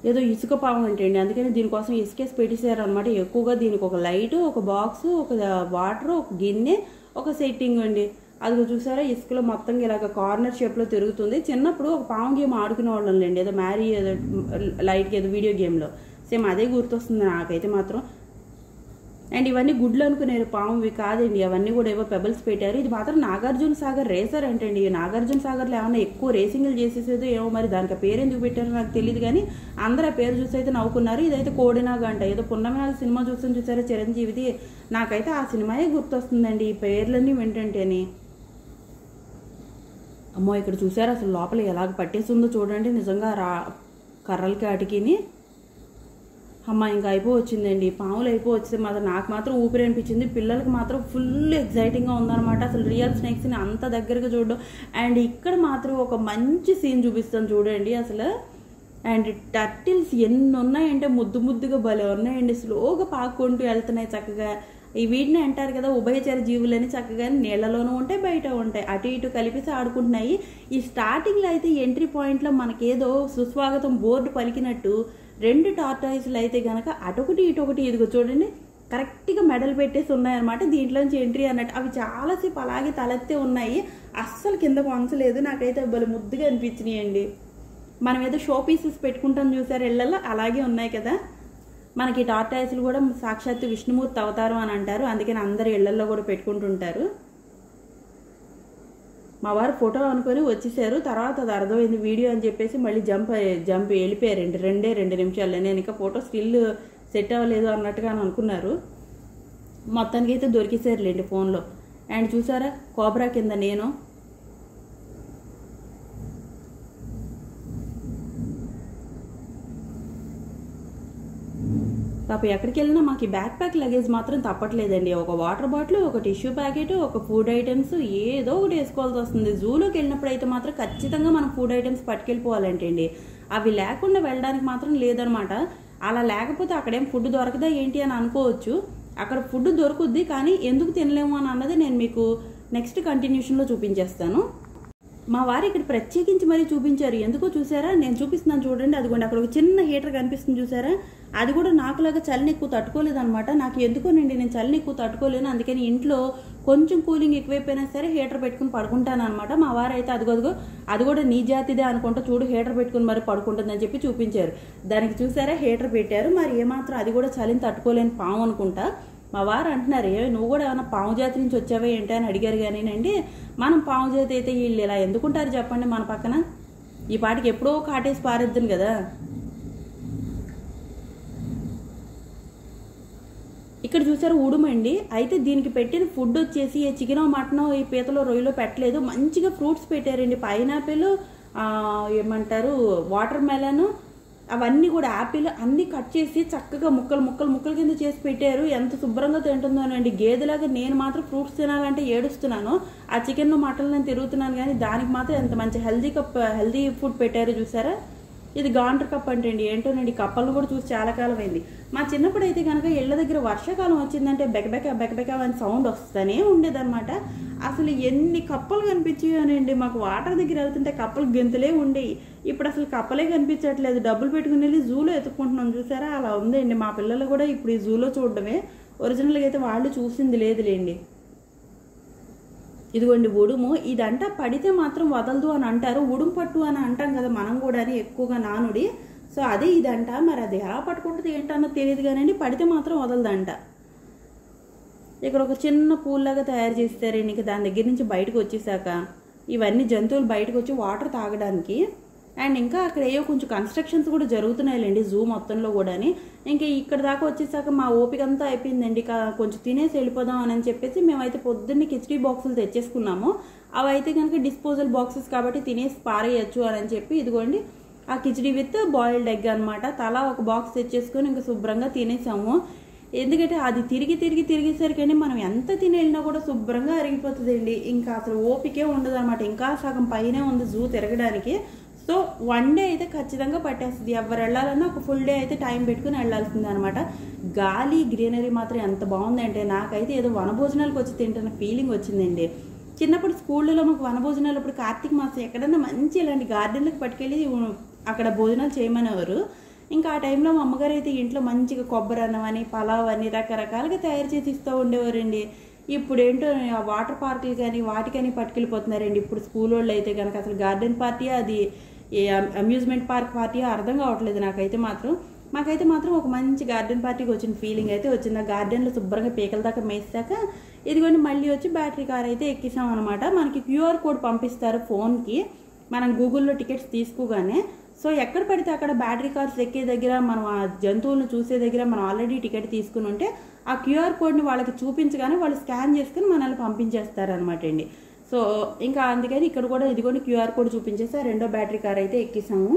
Speaker 1: ఏదో ఇసుక పాము అంటండి, అందుకని దీనికోసం ఇసుకేసి పెట్టేశారు అనమాట. ఎక్కువగా దీనికి ఒక లైటు, ఒక బాక్స్, ఒక వాటర్, ఒక గిన్నె, ఒక సెట్టింగ్ అండి. అది చూసారా ఇసుకలో మొత్తం ఇలాగ కార్నర్ షేప్లో తిరుగుతుంది. చిన్నప్పుడు ఒక పాము గేమ్ ఆడుకునే వాళ్ళం లేండి, ఏదో మ్యారీ ఏదో లైట్కి ఏదో వీడియో గేమ్లో, సేమ్ అదే గుర్తొస్తుంది నాకైతే మాత్రం. అండ్ ఇవన్నీ గుడ్లు అనుకునేరు పామువి కాదండి, అవన్నీ కూడా ఏవో పెబల్స్ పెట్టారు. ఇది మాత్రం నాగార్జున సాగర్ రేసర్ అంటండి. నాగార్జున సాగర్లో ఏమన్నా ఎక్కువ రేసింగ్లు చేసేసేదో ఏమో, మరి దానికి పేరు ఎందుకు పెట్టారో నాకు తెలియదు, కానీ అందరూ ఆ పేరు చూసి అయితే నవ్వుకున్నారు. ఇదైతే కోడినాగ అంట, ఏదో పున్నమినాగ సినిమా చూసారా చిరంజీవిది, నాకైతే ఆ సినిమాయే గుర్తొస్తుందండి ఈ పేర్లన్నీ వింటంటేని. అమ్మో ఇక్కడ చూసారా అసలు లోపల ఎలాగ పట్టేస్తుందో చూడండి నిజంగా కర్రలకి అటికిని. అమ్మ ఇంకా అయిపోవచ్చిందండి, పాములు అయిపోవచ్చింది మాత్రం. నాకు మాత్రం ఊపిరి అనిపించింది, పిల్లలకి మాత్రం ఫుల్ ఎగ్జైటింగ్గా ఉందన్నమాట అసలు రియల్ స్నేక్స్ని అంత దగ్గరగా చూడడం. అండ్ ఇక్కడ మాత్రం ఒక మంచి సీన్ చూపిస్తాను చూడండి అసలు. అండ్ టర్టిల్స్ ఎన్ని ఉన్నాయంటే ముద్దు ముద్దుగా భలే ఉన్నాయండి, స్లోగా పాక్కుంటూ వెళ్తున్నాయి చక్కగా. ఈ వీటిని అంటారు కదా ఉభయచర జీవులని, చక్కగా నీళ్లలోనూ ఉంటాయి బయట ఉంటాయి, అటు ఇటు కలిపేసి ఆడుకుంటున్నాయి. ఈ స్టార్టింగ్లో అయితే ఎంట్రీ పాయింట్లో మనకేదో సుస్వాగతం బోర్డు పలికినట్టు 2 టార్టాయిస్లు అయితే కనుక అటొకటి ఇటొకటి ఇదిగో చూడండి కరెక్ట్గా మెడల్ పెట్టేసి ఉన్నాయన్నమాట. దీంట్లోంచి ఎంట్రీ అన్నట్టు అవి చాలాసేపు అలాగే తలెత్తే ఉన్నాయి, అస్సలు కిందకు వంచలేదు. నాకైతే భలే ముద్దుగా అనిపించినాయండి. మనం ఏదో షో పీసెస్ పెట్టుకుంటాం చూసారు ఇళ్లలో, అలాగే ఉన్నాయి కదా. మనకి టార్టాయిస్లు కూడా సాక్షాత్తు విష్ణుమూర్తి అవతారం అని అంటారు, అందుకని అందరు ఇళ్లల్లో కూడా పెట్టుకుంటుంటారు. మా వారు ఫోటో అనుకొని వచ్చేసారు, తర్వాత అది అర్థమైంది వీడియో అని చెప్పేసి మళ్ళీ జంప్ వెళ్ళిపోయారండి 2 నిమిషాల్లో. నేను ఇంకా ఫోటో స్టిల్ సెట్ అవ్వలేదు అన్నట్టుగా అని అనుకున్నారు. మొత్తానికి అయితే దొరికేసారులేండి ఫోన్లో. అండ్ చూసారా కోబ్రా కింద నేను పాప ఎక్కడికి వెళ్ళినా మాకు ఈ బ్యాక్ ప్యాక్ లగేజ్ మాత్రం తప్పట్లేదండి. ఒక వాటర్ బాటిల్, ఒక టిష్యూ ప్యాకెట్, ఒక ఫుడ్ ఐటమ్స్ ఏదో ఒకటి వేసుకోవాల్సి వస్తుంది. జూలోకి వెళ్ళినప్పుడు అయితే మాత్రం ఖచ్చితంగా మనం ఫుడ్ ఐటమ్స్ పట్టుకెళ్ళిపోవాలంటండి, అవి లేకుండా వెళ్ళడానికి మాత్రం లేదనమాట. అలా లేకపోతే అక్కడేం ఫుడ్ దొరకదా ఏంటి అని అనుకోవచ్చు. అక్కడ ఫుడ్ దొరుకుద్ది, కానీ ఎందుకు తినలేము అని అన్నది నేను మీకు నెక్స్ట్ కంటిన్యూషన్లో చూపించేస్తాను. మా వారు ఇక్కడ ప్రత్యేకించి మరీ చూపించారు. ఎందుకో చూసారా, నేను చూపిస్తున్నాను చూడండి. అదిగోండి అక్కడ ఒక చిన్న హీటర్ కనిపిస్తుంది చూసారా, అది కూడా నాకులాగా చలిని ఎక్కువ తట్టుకోలేదనమాట. నాకు ఎందుకోనండి, నేను చలిని ఎక్కువ తట్టుకోలేను. అందుకని ఇంట్లో కొంచెం కూలింగ్ ఎక్కువైపోయినా సరే హీటర్ పెట్టుకుని పడుకుంటాను అనమాట. మా వారు అయితే అదిగో అది కూడా నీ జాతిదే అనుకుంటా, చూడు హీటర్ పెట్టుకుని మరి పడుకుంటుందని చెప్పి చూపించారు. దానికి చూసారా హీటర్ పెట్టారు. మరి ఏమాత్రం అది కూడా చలిని తట్టుకోలేని పాము అనుకుంటా. మా వారు అంటున్నారు, నువ్వు కూడా ఏమైనా పాము జాతి నుంచి వచ్చావా ఏంటి అని అడిగారు. కానీనండి, మనం పాము జాతి అయితే వీళ్ళు ఇలా ఎందుకుంటారు చెప్పండి మన పక్కన? ఈ పాటికి ఎప్పుడో కాటేసి పారేద్దాను కదా. ఇక్కడ చూసారు ఉడుమండి. అయితే దీనికి పెట్టిన ఫుడ్ వచ్చేసి చికెన్ మటన్ ఈ పీతలో రొయ్యలో పెట్టలేదు, మంచిగా ఫ్రూట్స్ పెట్టారండి. పైనాపిల్, ఏమంటారు వాటర్ మెలన్, అవన్నీ కూడా యాపిల్ అన్నీ కట్ చేసి చక్కగా ముక్కలు కింద చేసి పెట్టారు. ఎంత శుభ్రంగా తింటుందోనండి. గేదెలాగా నేను మాత్రం ఫ్రూట్స్ తినాలంటే ఏడుస్తున్నాను. ఆ చికెన్ మటన్ నేను తిరుగుతున్నాను, కానీ దానికి మాత్రం ఎంత మంచి హెల్దీ ఫుడ్ పెట్టారు చూసారా. ఇది గాండ్ర కప్ అంటండి. ఏంటోనండి, కప్పలను కూడా చూసి చాలా కాలం అయింది. మా చిన్నప్పుడు అయితే కనుక ఇళ్ల దగ్గర వర్షాకాలం వచ్చిందంటే బెకబెక అని సౌండ్ వస్తూనే ఉండేదన్నమాట. అసలు ఎన్ని కప్పలు కనిపించాయనండి. మాకు వాటర్ దగ్గర వెళ్తుంటే కప్పలు గెంతులే ఉండేవి. ఇప్పుడు అసలు కప్పలే కనిపించట్లేదు. డబ్బులు పెట్టుకుని వెళ్ళి జూలో ఎత్తుకుంటున్నాం చూసారా, అలా ఉందండి. మా పిల్లలు కూడా ఇప్పుడు ఈ జూలో చూడడమే. ఒరిజినల్గా అయితే వాళ్ళు చూసింది లేదులేండి. ఇదిగోండి ఉడుము. ఇదంట పడితే మాత్రం వదలదు అని అంటారు. ఉడుము పట్టు అని అంటాం కదా మనం కూడా, అని ఎక్కువగా నానుడి. సో అదే ఇదంట. మరి అది ఎలా పట్టుకుంటుంది ఏంటన్నో తెలియదు కానండి, పడితే మాత్రం వదలదంట. ఇక్కడ ఒక చిన్న పూల్లాగా తయారు చేస్తారండి. ఇంకా దాని దగ్గర నుంచి బయటకు వచ్చేసాక ఇవన్నీ జంతువులు బయటకు వచ్చి వాటర్ తాగడానికి. అండ్ ఇంకా అక్కడ ఏవో కొంచెం కన్స్ట్రక్షన్స్ కూడా జరుగుతున్నాయిలేండి జూ మొత్తంలో కూడా. ఇంకా ఇక్కడ దాకా వచ్చేసాక మా ఓపిక అంతా అయిపోయిందండి. కొంచెం తినేసి వెళ్ళిపోదాం అని చెప్పేసి మేమైతే పొద్దున్నే కిచడీ బాక్సులు తెచ్చేసుకున్నాము. అవి అయితే కనుక డిస్పోజల్ బాక్సెస్ కాబట్టి తినేసి పారేయచ్చు అని చెప్పి ఇదిగోండి ఆ కిచడీ విత్ బాయిల్డ్ ఎగ్ అనమాట. తలా ఒక బాక్స్ తెచ్చేసుకొని ఇంకా శుభ్రంగా తినేసాము. ఎందుకంటే అది తిరిగేసరికి మనం ఎంత తినేళ్ళినా కూడా శుభ్రంగా అరిగిపోతుందండి. ఇంకా అసలు ఓపికే ఉండదు అనమాట. ఇంకా సగం పైనే ఉంది జూ తిరగడానికి. సో 1 డే అయితే ఖచ్చితంగా పట్టేస్తుంది. ఎవరు వెళ్ళాలన్నా ఒక ఫుల్ డే అయితే టైం పెట్టుకుని వెళ్ళాల్సిందే అనమాట. గాలి గ్రీనరీ మాత్రం ఎంత బాగుంది అంటే నాకైతే ఏదో వనభోజనాలకు వచ్చి తింటున్న ఫీలింగ్ వచ్చిందండి. చిన్నప్పుడు స్కూళ్ళలో మాకు వనభోజనాలు అప్పుడు కార్తీక మాసం ఎక్కడన్నా మంచి ఇలాంటి గార్డెన్లకు పట్టుకెళ్ళి అక్కడ భోజనాలు చేయమనేవారు. ఇంకా ఆ టైంలో మా అమ్మగారు అయితే ఇంట్లో మంచిగా కొబ్బరి అన్నం అని పలావ్ అని రకరకాలుగా తయారు చేసి ఇస్తూ ఉండేవారండి. ఇప్పుడు ఏంటో ఆ వాటర్ పార్కులు కానీ వాటికని పట్టుకెళ్ళిపోతున్నారండి. ఇప్పుడు స్కూల్ వాళ్ళు అయితే కనుక అసలు గార్డెన్ పార్టీ అది అమ్యూజ్మెంట్ పార్క్ పార్టీ అర్థం కావట్లేదు నాకైతే మాత్రం. మాకైతే మాత్రం ఒక మంచి గార్డెన్ పార్టీకి వచ్చిన ఫీలింగ్ అయితే వచ్చింది. ఆ గార్డెన్లో శుభ్రంగా పీకల దాకా మేసాక ఇదిగోండి మళ్ళీ వచ్చి బ్యాటరీ కార్ అయితే ఎక్కిసాం అనమాట. మనకి క్యూఆర్ కోడ్ పంపిస్తారు ఫోన్కి మనం గూగుల్లో టికెట్స్ తీసుకోగానే. సో ఎక్కడ పడితే అక్కడ బ్యాటరీ కార్స్ ఎక్కే దగ్గర మనం ఆ జంతువులను చూసే దగ్గర మనం ఆల్రెడీ టికెట్ తీసుకుని ఉంటే ఆ క్యూఆర్ కోడ్ని వాళ్ళకి చూపించగానే వాళ్ళు స్కాన్ చేసుకుని మనల్ని పంపించేస్తారనమాట అండి. సో ఇంకా అందుకని ఇక్కడ కూడా ఇదిగోండి క్యూఆర్ కోడ్ చూపించేసి ఆ రెండో బ్యాటరీ కార్ అయితే ఎక్కిసాము.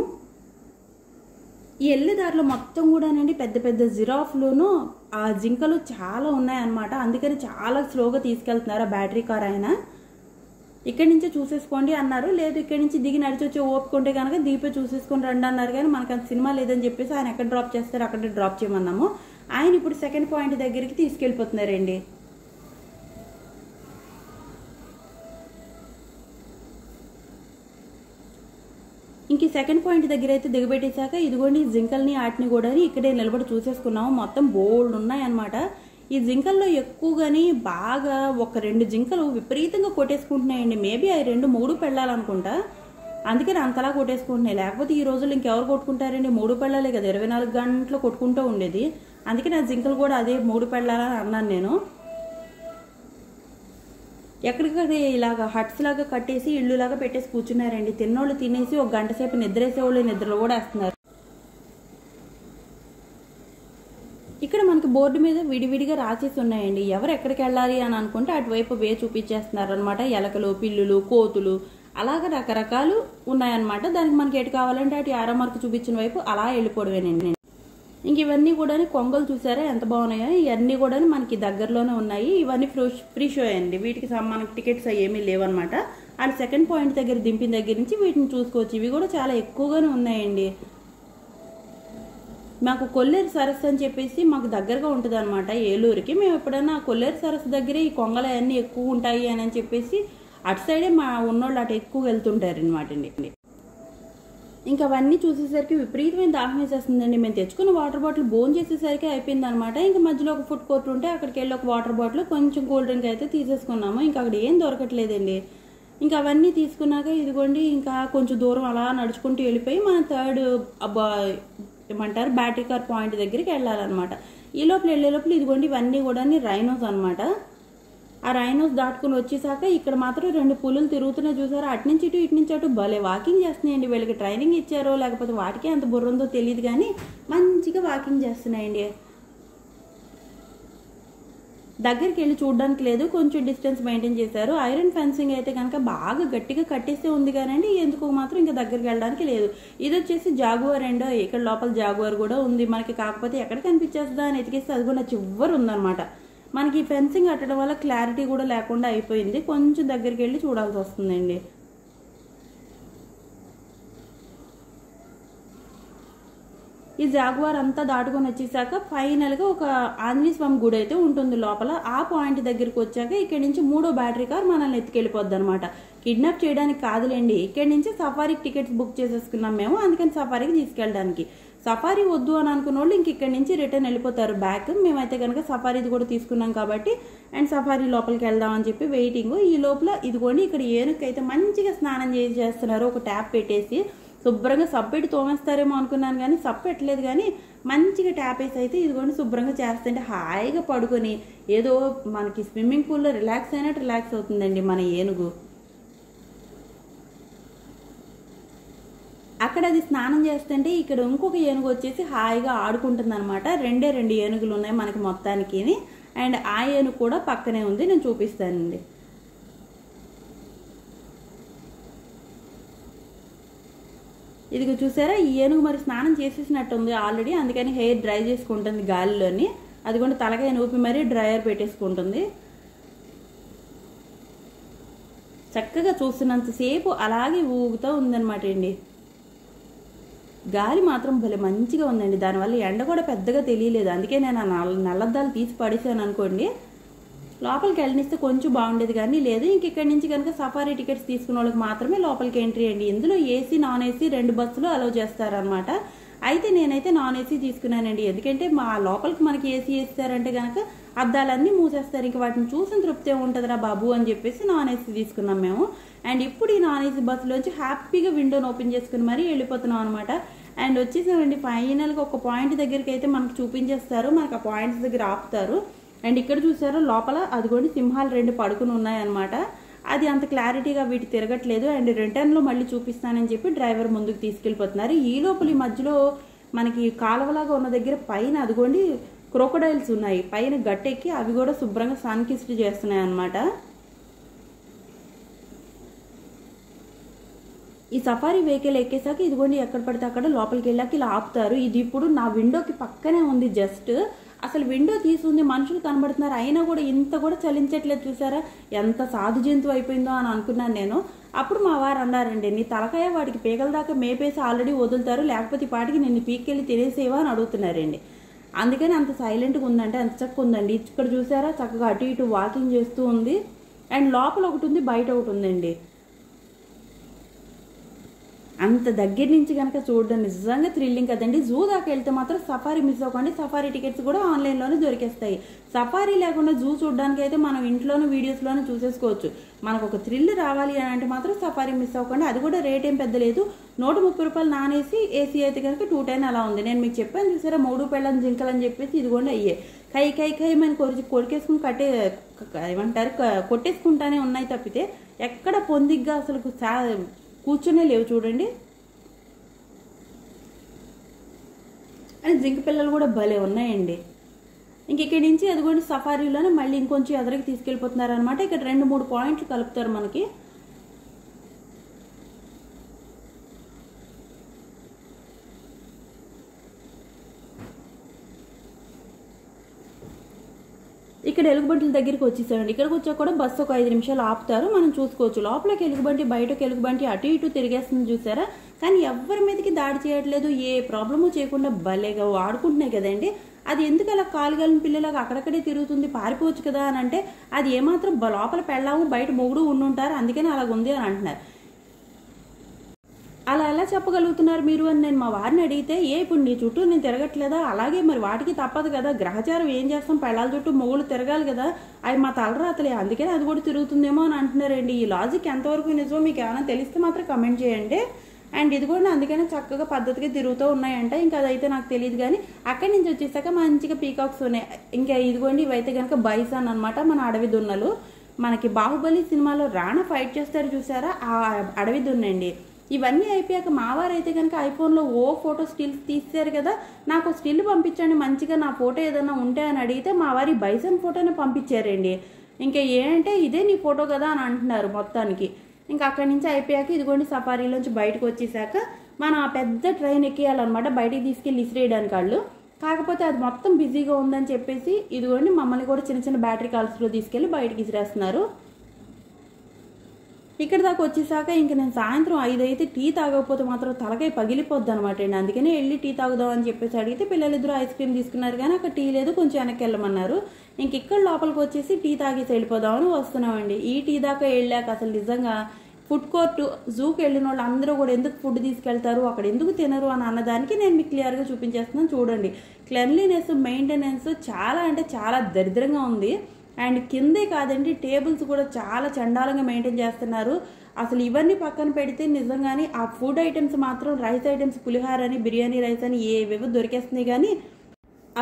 Speaker 1: ఈ ఎల్లేదారిలో మొత్తం కూడానండి పెద్ద పెద్ద జిరాఫ్లును ఆ జింకలు చాలా ఉన్నాయన్నమాట. అందుకని చాలా స్లోగా తీసుకెళ్తున్నారు ఆ బ్యాటరీ కార్ ఆయన. ఇక్కడి నుంచే చూసేసుకోండి అన్నారు. లేదు ఇక్కడి నుంచి దిగి నడిచి వచ్చి ఓపుకుంటే కనుక దీపే చూసేసుకొని రండి అన్నారు. కానీ మనకు అంత సినిమా లేదని చెప్పేసి ఆయన ఎక్కడ డ్రాప్ చేస్తారో అక్కడే డ్రాప్ చేయమన్నాము. ఆయన ఇప్పుడు సెకండ్ పాయింట్ దగ్గరికి తీసుకెళ్ళిపోతున్నారండి. ఇంక సెకండ్ పాయింట్ దగ్గర అయితే దిగబెట్టేశాక ఇదిగోండి జింకల్ని వాటిని కూడా ఇక్కడే నిలబడి చూసేసుకున్నాము. మొత్తం బోల్డ్ ఉన్నాయన్నమాట. ఈ జింకల్లో ఎక్కువగాని బాగా ఒక 2 జింకలు విపరీతంగా కొట్టేసుకుంటున్నాయండి. మేబీ అవి 2-3 పెళ్ళాలనుకుంటా, అందుకని అంతలా కొట్టేసుకుంటున్నాయి. లేకపోతే ఈ రోజుల్లో ఇంకెవరు కొట్టుకుంటారండి? 3 పెళ్ళాలే కదా, 24 గంటలు కొట్టుకుంటూ ఉండేది. అందుకని ఆ జింకలు కూడా అదే 3 పెళ్ళాలని అన్నాను నేను. ఎక్కడికక్కడ ఇలాగా హట్స్ లాగా కట్టేసి ఇళ్ళులాగా పెట్టేసి కూర్చున్నారండి. తిన్నోళ్ళు తినేసి ఒక గంట సేపు నిద్రేసేవాళ్ళు నిద్రలో కూడా వేస్తున్నారు. ఇక్కడ మనకి బోర్డు మీద విడివిడిగా రాసేసి ఉన్నాయండి. ఎవరు ఎక్కడికి వెళ్ళాలి అని అనుకుంటే అటువైపు వే చూపించేస్తున్నారు అనమాట. ఎలకలు, పిల్లులు, కోతులు అలాగా రకరకాలు ఉన్నాయన్నమాట. దానికి మనకి ఎటు కావాలంటే అటు యారో మార్కు చూపించిన వైపు అలా వెళ్ళిపోవడమేనండి. ఇంక ఇవన్నీ కూడా కొంగలు చూసారా ఎంత బాగున్నాయో. ఇవన్నీ కూడా మనకి దగ్గరలోనే ఉన్నాయి. ఇవన్నీ ఫ్రీ షో అండి. వీటికి మనకి టికెట్స్ ఏమీ లేవన్నమాట. అండ్ సెకండ్ పాయింట్ దగ్గర దింపిన దగ్గర నుంచి వీటిని చూసుకోవచ్చు. ఇవి కూడా చాలా ఎక్కువగానే ఉన్నాయండి. మాకు కొల్లేరు సరస్సు అని చెప్పేసి మాకు దగ్గరగా ఉంటుంది అనమాట ఏలూరుకి. మేము ఎప్పుడైనా కొల్లేరు సరస్సు దగ్గరే ఈ కొంగలు అవన్నీ ఎక్కువ ఉంటాయి అని చెప్పేసి అటు సైడే మా ఉన్నోళ్ళు అటు ఎక్కువ వెళ్తుంటారు అనమాట అండి. ఇంకా అవన్నీ చూసేసరికి విపరీతమైన దాహం వేసేస్తుందండి. మేము తెచ్చుకున్న వాటర్ బాటిల్ బోన్ చేసేసరికి అయిపోయింది అనమాట. ఇంకా మధ్యలో ఒక ఫుడ్ కోర్ట్ ఉంటే అక్కడికి వెళ్ళి ఒక వాటర్ బాటిల్ కొంచెం కూల్ డ్రింక్ అయితే తీసేసుకున్నాము. ఇంకా అక్కడ ఏం దొరకట్లేదండి. ఇంకా అవన్నీ తీసుకున్నాక ఇదిగోండి ఇంకా కొంచెం దూరం అలా నడుచుకుంటూ వెళ్ళిపోయి మన థర్డ్ ఏమంటారు బ్యాటరీ కార్ పాయింట్ దగ్గరికి వెళ్ళాలన్నమాట. ఈ లోపల వెళ్ళే లోపల ఇదిగోండి ఇవన్నీ కూడా రైనోస్ అనమాట. ఆ రైనోస్ దాటుకుని వచ్చేసాక ఇక్కడ మాత్రం 2 పులులు తిరుగుతున్నాయి చూసారా. అటు నుంచి ఇటు నుంచి అటు భలే వాకింగ్ చేస్తున్నాయండి. వీళ్ళకి ట్రైనింగ్ ఇచ్చారో లేకపోతే వాటికే అంత బుర్ర ఉందో తెలియదు కానీ మంచిగా వాకింగ్ చేస్తున్నాయండి. దగ్గరికి వెళ్ళి చూడడానికి లేదు, కొంచెం డిస్టెన్స్ మెయింటైన్ చేశారు. ఐరన్ ఫెన్సింగ్ అయితే కనుక బాగా గట్టిగా కట్టేస్తే ఉంది కానీ ఎందుకు మాత్రం ఇంకా దగ్గరికి వెళ్ళడానికి లేదు. ఇది వచ్చేసి జాగువార్ అండ్ ఇక్కడ లోపల జాగువార్ కూడా ఉంది మనకి. కాకపోతే ఎక్కడ కనిపించేస్తుందా అని ఎతికేస్తే అది కూడా చివరి ఉందన్నమాట. మనకి ఫెన్సింగ్ కట్టడం వల్ల క్లారిటీ కూడా లేకుండా అయిపోయింది. కొంచెం దగ్గరికి వెళ్ళి చూడాల్సి వస్తుందండి. ఈ జాగువార్ అంతా దాటుకొని వచ్చేసాక ఫైనల్గా ఒక ఆంజనేయ స్వామి గుడి అయితే ఉంటుంది లోపల. ఆ పాయింట్ దగ్గరికి వచ్చాక ఇక్కడి నుంచి 3వ బ్యాటరీ కార్ మనల్ని ఎత్తుకెళ్ళిపోద్ది అనమాట. కిడ్నాప్ చేయడానికి కాదులేండి, ఇక్కడి నుంచి సఫారీకి టికెట్స్ బుక్ చేసేసుకున్నాం మేము, అందుకని సఫారీకి తీసుకెళ్ళడానికి. సఫారీ వద్దు అని అనుకున్న వాళ్ళు ఇంక ఇక్కడి నుంచి రిటర్న్ వెళ్ళిపోతారు బ్యాక్. మేమైతే కనుక సఫారీది కూడా తీసుకున్నాం కాబట్టి అండ్ సఫారీ లోపలికి వెళ్దాం అని చెప్పి వెయిటింగ్. ఈ లోపల ఇదిగోండి ఇక్కడ ఏనుకైతే మంచిగా స్నానం చేస్తున్నారు. ఒక ట్యాప్ పెట్టేసి శుభ్రంగా సబ్బెట్టి తోమేస్తారేమో అనుకున్నాను కానీ సబ్బెట్టలేదు. కానీ మంచిగా ట్యాప్ వేసి అయితే ఇదిగోండి శుభ్రంగా చేస్తుంటే హాయిగా పడుకొని ఏదో మనకి స్విమ్మింగ్ పూల్లో రిలాక్స్ అయినట్టు రిలాక్స్ అవుతుందండి మన ఏనుగు. అక్కడ అది స్నానం చేస్తుంటే ఇక్కడ ఇంకొక ఏనుగు వచ్చేసి హాయిగా ఆడుకుంటుంది అనమాట. 2 ఏనుగులు ఉన్నాయి మనకి మొత్తానికి. అండ్ ఆ ఏనుగు కూడా పక్కనే ఉంది, నేను చూపిస్తానండి. ఇదిగో చూసారా ఈ ఏనుగు మరి స్నానం చేసేసినట్టుంది ఆల్రెడీ, అందుకని హెయిర్ డ్రై చేసుకుంటుంది గాలిలోని. అది కూడా తలకాయ నూపి మరీ డ్రైయర్ పెట్టేసుకుంటుంది. చక్కగా చూస్తున్నంతసేపు అలాగే ఊగుతూ ఉందన్నమాట అండి. గాలి మాత్రం భలే మంచిగా ఉందండి. దానివల్ల ఎండ కూడా పెద్దగా తెలియలేదు. అందుకే నేను ఆ నల్లద్దాలు తీసి పడేసాను అనుకోండి. లోపలికి వెళ్ళనిస్తే కొంచెం బాగుండేది కానీ లేదు. ఇంక ఇక్కడి నుంచి కనుక సఫారీ టికెట్స్ తీసుకున్న వాళ్ళకి మాత్రమే లోపలికి ఎంట్రీ అండి. ఇందులో ఏసీ నాన్ ఏసీ 2 బస్సులు అలౌ చేస్తారనమాట. అయితే నేనైతే నాన్ ఏసీ తీసుకున్నానండి. ఎందుకంటే మా లోపలికి మనకి ఏసీ వేస్తారంటే కనుక అద్దాలన్నీ మూసేస్తారు, ఇంక వాటిని చూసిన తృప్తి ఉంటుందిరా బాబు అని చెప్పేసి నాన్ ఏసీ తీసుకున్నాం మేము. అండ్ ఇప్పుడు ఈ నాన్ ఏసీ బస్సులోంచి హ్యాపీగా విండోని ఓపెన్ చేసుకుని మరీ వెళ్ళిపోతున్నాం అనమాట. అండ్ వచ్చేసామండి ఫైనల్గా ఒక పాయింట్ దగ్గరికి అయితే మనకు చూపించేస్తారు, మనకు ఆ పాయింట్స్ దగ్గర ఆపుతారు. అండ్ ఇక్కడ చూసారో లోపల అదిగోండి సింహాలు 2 పడుకుని ఉన్నాయన్నమాట. అది అంత క్లారిటీగా వీటి తిరగట్లేదు. అండ్ రిటర్న్లో మళ్ళీ చూపిస్తానని చెప్పి డ్రైవర్ ముందుకు తీసుకెళ్ళిపోతున్నారు. ఈ లోపల ఈ మధ్యలో మనకి కాలువలాగా ఉన్న దగ్గర పైన అదిగోండి క్రోకోడైల్స్ ఉన్నాయి, పైన గట్టెక్కి అవి కూడా శుభ్రంగా సన్ కిస్ట్ చేస్తున్నాయి అన్నమాట. ఈ సఫారీ వెహికల్ ఎక్కేసాక ఇదిగోండి ఎక్కడ పడితే అక్కడ లోపలికి వెళ్ళాక ఇలా ఆపుతారు. ఇది ఇప్పుడు నా విండోకి పక్కనే ఉంది. జస్ట్ అసలు విండో తీసుంది, మనుషులు కనబడుతున్నారు, అయినా కూడా ఇంత కూడా చలించట్లేదు. చూసారా ఎంత సాధు జంతువు అయిపోయిందో అని అనుకున్నాను నేను. అప్పుడు మా వారు అన్నారండి, నీ తలకాయ వాటికి పీకల దాకా మేపేసి ఆల్రెడీ వదులుతారు, లేకపోతే పాటికి నిన్ను పీక్కెళ్ళి తినేసేవా అని అడుగుతున్నారండి. అందుకని అంత సైలెంట్గా ఉందంటే అంత చక్కగా ఉందండి. ఇక్కడ చూసారా చక్కగా అటు ఇటు వాకింగ్ చేస్తూ ఉంది. అండ్ లోపల ఒకటి ఉంది, బయట ఒకటి ఉందండి. అంత దగ్గర నుంచి కనుక చూడడం నిజంగా థ్రిల్లింగ్ కదండి. జూ దాకా వెళ్తే మాత్రం సఫారీ మిస్ అవ్వకండి. సఫారీ టికెట్స్ కూడా ఆన్లైన్లోనే దొరికేస్తాయి. సఫారీ లేకుండా జూ చూడడానికి అయితే మనం ఇంట్లోనూ వీడియోస్లోనూ చూసేసుకోవచ్చు. మనకు ఒక థ్రిల్ రావాలి అని అంటే మాత్రం సఫారీ మిస్ అవ్వకండి. అది కూడా రేట్ ఏం పెద్ద లేదు, 130 రూపాయలు నాన్ ఏసీ, ఏసీ అయితే కనుక 210 అలా ఉంది. నేను మీకు చెప్పాను చూసారా 3 పెళ్ళం జింకలని చెప్పేసి ఇదిగోండి అయ్యే కై కై కై మన కొరికేసుకుని ఏమంటారు కొట్టేసుకుంటానే ఉన్నాయి తప్పితే ఎక్కడ పొందిగ్గా అసలు కూర్చునే లేవు చూడండి. అని జింక పిల్లలు కూడా భలే ఉన్నాయండి. ఇంక ఇక్కడి నుంచి అదిగోండి సఫారీలోనే మళ్ళీ ఇంకొంచెం ఎదరికి తీసుకెళ్ళిపోతున్నారు అనమాట. ఇక్కడ 2-3 పాయింట్లు కలుపుతారు మనకి. ఇక్కడ ఎలుగుబంటిల దగ్గరికి వచ్చేసామండి. ఇక్కడికి వచ్చాక కూడా బస్సు ఒక 5 నిమిషాలు ఆపుతారు, మనం చూసుకోవచ్చు. లోపలికి ఎలుగుబంటి, బయటకు ఎలుగుబంటి అటు ఇటు తిరిగేస్తుంది చూసారా. కానీ ఎవరి మీదకి దాడి చేయట్లేదు, ఏ ప్రాబ్లము చేయకుండా భలేగా ఆడుకుంటున్నాయి కదండి. అది ఎందుకు అలా కాలుగాలిన పిల్లలాగా అక్కడక్కడే తిరుగుతుంది, పారిపోవచ్చు కదా అని అంటే అది ఏమాత్రం లోపల పెళ్ళాము బయట మొగుడు ఉండుంటారు, అందుకని అలాగుంది అని అంటున్నారు. అలా ఎలా చెప్పగలుగుతున్నారు మీరు అని నేను మా వారిని అడిగితే, ఇప్పుడు నీ చుట్టూ నేను తిరగట్లేదా, అలాగే మరి వాటికి తప్పదు కదా, గ్రహచారం ఏం చేస్తాం, పెళ్ళాల చుట్టూ మొగుళ్ళు తిరగాలి కదా, అవి మా తలరాతలే, అందుకని అది కూడా తిరుగుతుందేమో అని అంటున్నారండి. ఈ లాజిక్ ఎంతవరకు నిజమో మీకు ఏమైనా తెలిస్తే మాత్రం కమెంట్ చేయండి. అండ్ ఇది కూడా అందుకనే చక్కగా పద్ధతిగా తిరుగుతూ ఉన్నాయంట. ఇంకా అదైతే నాకు తెలియదు. కానీ అక్కడి నుంచి వచ్చేసాక మంచిగా పీకాక్స్ ఉన్నాయి. ఇంకా ఇదిగోండి ఇవైతే కనుక బైసాన్ అనమాట, మన అడవి దున్నలు. మనకి బాహుబలి సినిమాలో రాణా ఫైట్ చేస్తారు చూసారా, ఆ అడవి దున్నండి. ఇవన్నీ అయిపోయాక మావారైతే కనుక ఐఫోన్లో ఫోటో స్టిల్స్ తీసారు కదా, నాకు స్టిల్ పంపించండి మంచిగా, నా ఫోటో ఏదైనా ఉంటే అని అడిగితే మా వారి బైసన్ ఫోటోనే పంపించారండి. ఇంకా ఏంటంటే ఇదే నీ ఫోటో కదా అని అంటున్నారు మొత్తానికి. ఇంకా అక్కడి నుంచి అయిపోయాక ఇదిగోండి సఫారీలోంచి బయటకు వచ్చేసాక మనం ఆ పెద్ద ట్రైన్ ఎక్కేయాలన్నమాట, బయటికి తీసుకెళ్ళి ఇసిరేయడానికి వాళ్ళు. కాకపోతే అది మొత్తం బిజీగా ఉందని చెప్పేసి ఇదిగోండి మమ్మల్ని కూడా చిన్న చిన్న బ్యాటరీ కాల్స్లో తీసుకెళ్ళి బయటికి ఇసిరేస్తున్నారు. ఇక్కడ దాకా వచ్చేసాక ఇంక నేను సాయంత్రం 5 అయితే టీ తాగకపోతే మాత్రం తలకాయ పగిలిపోద్ది అనమాట అండి. అందుకనే వెళ్ళి టీ తాగుదాం అని చెప్పేసి అడిగితే పిల్లలిద్దరూ ఐస్ క్రీమ్ తీసుకున్నారు, కానీ అక్కడ టీ లేదు, కొంచెం వెనక్కి వెళ్ళమన్నారు. ఇంక ఇక్కడ లోపలికి వచ్చేసి టీ తాగేసి వెళ్ళిపోదామని వస్తున్నామండి. ఈ టీ దాకా వెళ్ళాక అసలు నిజంగా ఫుడ్ కోర్టు జూకి వెళ్ళిన వాళ్ళు అందరూ కూడా ఎందుకు ఫుడ్ తీసుకెళ్తారు, అక్కడ ఎందుకు తినరు అని అన్నదానికి నేను మీకు క్లియర్గా చూపించేస్తున్నాను. చూడండి, క్లెన్లీనెస్ మెయింటెనెన్స్ చాలా అంటే చాలా దరిద్రంగా ఉంది. అండ్ కిందే కాదండి, టేబుల్స్ కూడా చాలా చండాలంగా మెయింటైన్ చేస్తున్నారు. అసలు ఇవన్నీ పక్కన పెడితే నిజంగానే ఆ ఫుడ్ ఐటమ్స్ మాత్రం రైస్ ఐటమ్స్, పులిహార అని, బిర్యానీ రైస్ అని ఏవేవో దొరికేస్తున్నాయి, కానీ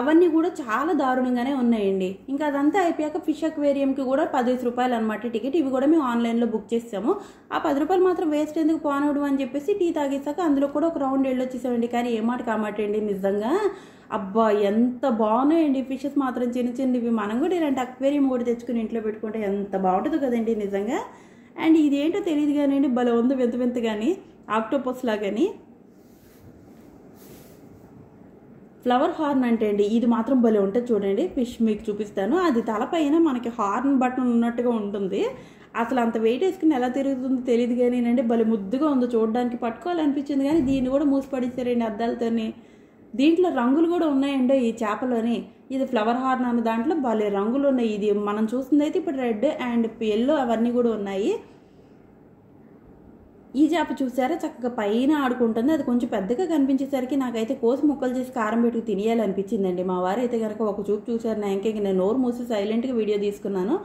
Speaker 1: అవన్నీ కూడా చాలా దారుణంగానే ఉన్నాయండి. ఇంకా అదంతా అయిపోయాక ఫిష్ అక్వేరియంకి కూడా 15 రూపాయలు అనమాట టికెట్. ఇవి కూడా మేము ఆన్లైన్లో బుక్ చేసాము. ఆ 10 రూపాయలు మాత్రం వేస్ట్ ఎందుకు పోనవడం అని చెప్పేసి టీ తాగేసాక అందులో కూడా ఒక రౌండ్ వెళ్ళొచ్చేసామండి. కానీ ఏ మాట కామాటండి, నిజంగా అబ్బా ఎంత బాగున్నాయండి ఫిషెస్ మాత్రం, చిన్న చిన్నవి. మనం కూడా ఇలాంటి అక్వేరియం కూడా తెచ్చుకుని ఇంట్లో పెట్టుకుంటే ఎంత బాగుంటుంది కదండి నిజంగా. అండ్ ఇదేంటో తెలియదు కానివ్వండి, భలే ఉంది వింత వింత కానీ, ఆక్టోపస్ లాగాని. ఫ్లవర్ హార్న్ అంటే అండి ఇది మాత్రం భలే ఉంటుంది చూడండి. ఫిష్ మీకు చూపిస్తాను, అది తలపైన మనకి హార్న్ బటన్ ఉన్నట్టుగా ఉంటుంది. అసలు అంత వెయిట్ వేసుకుని ఎలా తిరుగుతుందో తెలియదు కానీ అండి, భలే ముద్దుగా ఉందో చూడడానికి, పట్టుకోవాలనిపించింది. కానీ దీన్ని కూడా మూసిపడిస్తారండి అద్దాలతోని. దీంట్లో రంగులు కూడా ఉన్నాయండి ఈ చేపలోని. ఇది ఫ్లవర్ హార్న్ అన్న దాంట్లో భలే రంగులు ఉన్నాయి. ఇది మనం చూస్తుంది అయితే ఇప్పుడు రెడ్ అండ్ ఎల్లో అవన్నీ కూడా ఉన్నాయి. ఈ చేప చూసారా చక్కగా పైన ఆడుకుంటుంది. అది కొంచెం పెద్దగా కనిపించేసరికి నాకైతే కోసి ముక్కలు చేసి కారం పెట్టుకు తినేయాలనిపించిందండి. మా వారు అయితే కనుక ఒక చూపు చూసారు, నా ఇంకేంటి నేను నోరు మూసి సైలెంట్గా వీడియో తీసుకున్నాను.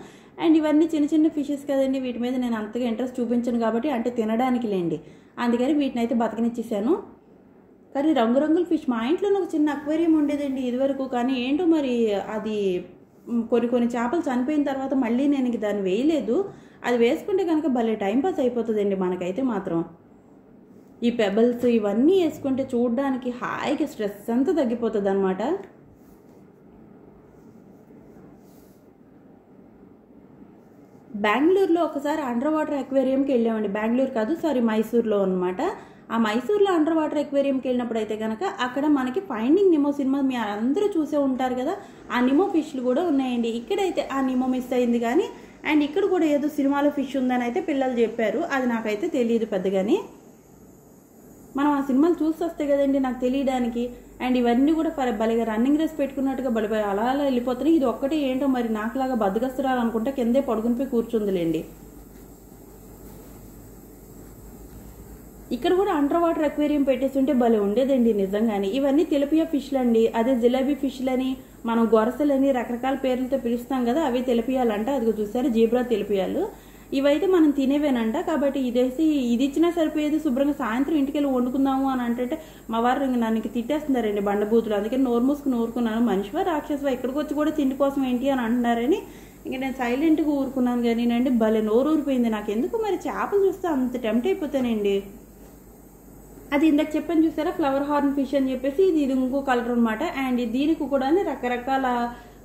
Speaker 1: అండ్ ఇవన్నీ చిన్న చిన్న ఫిషెస్ కదండి, వీటి మీద నేను అంతగా ఇంట్రెస్ట్ చూపించను కాబట్టి, అంటే తినడానికి లేండి, అందుకని వీటిని అయితే బతకనిచ్చేసాను. కానీ రంగురంగుల ఫిష్, మా ఇంట్లోనే ఒక చిన్న అక్వేరియం ఉండేదండి ఇదివరకు, కానీ ఏంటో మరి అది కొన్ని చేపలు చనిపోయిన తర్వాత మళ్ళీ నేను ఇంక దాన్ని వేయలేదు. అది వేసుకుంటే కనుక భలే టైంపాస్ అయిపోతుందండి మనకైతే మాత్రం. ఈ పెబల్స్ ఇవన్నీ వేసుకుంటే చూడడానికి హాయిగా స్ట్రెస్ అంతా తగ్గిపోతుంది అనమాట. బెంగళూరులో ఒకసారి అండర్ వాటర్ అక్వేరియంకి వెళ్ళామండి. బెంగళూరు కాదు, సారీ మైసూర్లో అనమాట. ఆ మైసూర్లో అండర్ వాటర్ అక్వేరియంకి వెళ్ళినప్పుడు అయితే కనుక అక్కడ మనకి ఫైండింగ్ నిమో సినిమా మీరు అందరూ చూసే ఉంటారు కదా, ఆ నిమో ఫిష్లు కూడా ఉన్నాయండి. ఇక్కడైతే ఆ నిమో మిస్ అయింది కానీ, అండ్ ఇక్కడ కూడా ఏదో సినిమాలో ఫిష్ ఉందని అయితే పిల్లలు చెప్పారు, అది నాకైతే తెలియదు పెద్దగాని. మనం ఆ సినిమాలు చూసి వస్తే కదండి నాకు తెలియడానికి. అండ్ ఇవన్నీ కూడా భలేగా రన్నింగ్ రేస్ పెట్టుకున్నట్టుగా భలే అలా అలా వెళ్ళిపోతున్నాయి. ఇది ఒక్కటే ఏంటో మరి నాకులాగా బద్దగస్తురాలు అనుకుంటా కిందే పడుకునిపోయి కూర్చుందిలేండి. ఇక్కడ కూడా అండర్ వాటర్ అక్వేరియం పెట్టేసి ఉంటే భలే ఉండేదండి నిజంగానే. ఇవన్నీ తెలపియా ఫిష్లు అండి, అదే జిలేబీ ఫిష్లని, మనం గొరసలని రకరకాల పేర్లతో పిలుస్తాం కదా, అవి తెలపియాలంట. అదిగో చూసారు జీబ్రా తెలపియాలు. ఇవైతే మనం తినేవేనంట, కాబట్టి ఇదేసి ఇది ఇచ్చినా సరిపోయేది, శుభ్రంగా సాయంత్రం ఇంటికి వెళ్ళి వండుకుందాము అని అంటే మా వారు నన్ను తిట్టేస్తున్నారండి బండబూతులు. అందుకని నోరు మూసుకుని ఊరుకున్నాను. మనిషివా రాక్షసవా ఇక్కడికి వచ్చి కూడా తిండి కోసం ఏంటి అని అంటున్నారని ఇంక నేను సైలెంట్గా ఊరుకున్నాను. కానీ నండి భలే నోరు ఊరిపోయింది నాకు. ఎందుకు మరి చేపలు చూస్తే అంత టెంప్ట్ అయిపోతానండి. అది ఇందాక చెప్పాను చూసారా ఫ్లవర్ హార్న్ ఫిష్ అని చెప్పేసి, ఇది ఇంకో కలర్ అనమాట. అండ్ దీనికి కూడా రకరకాల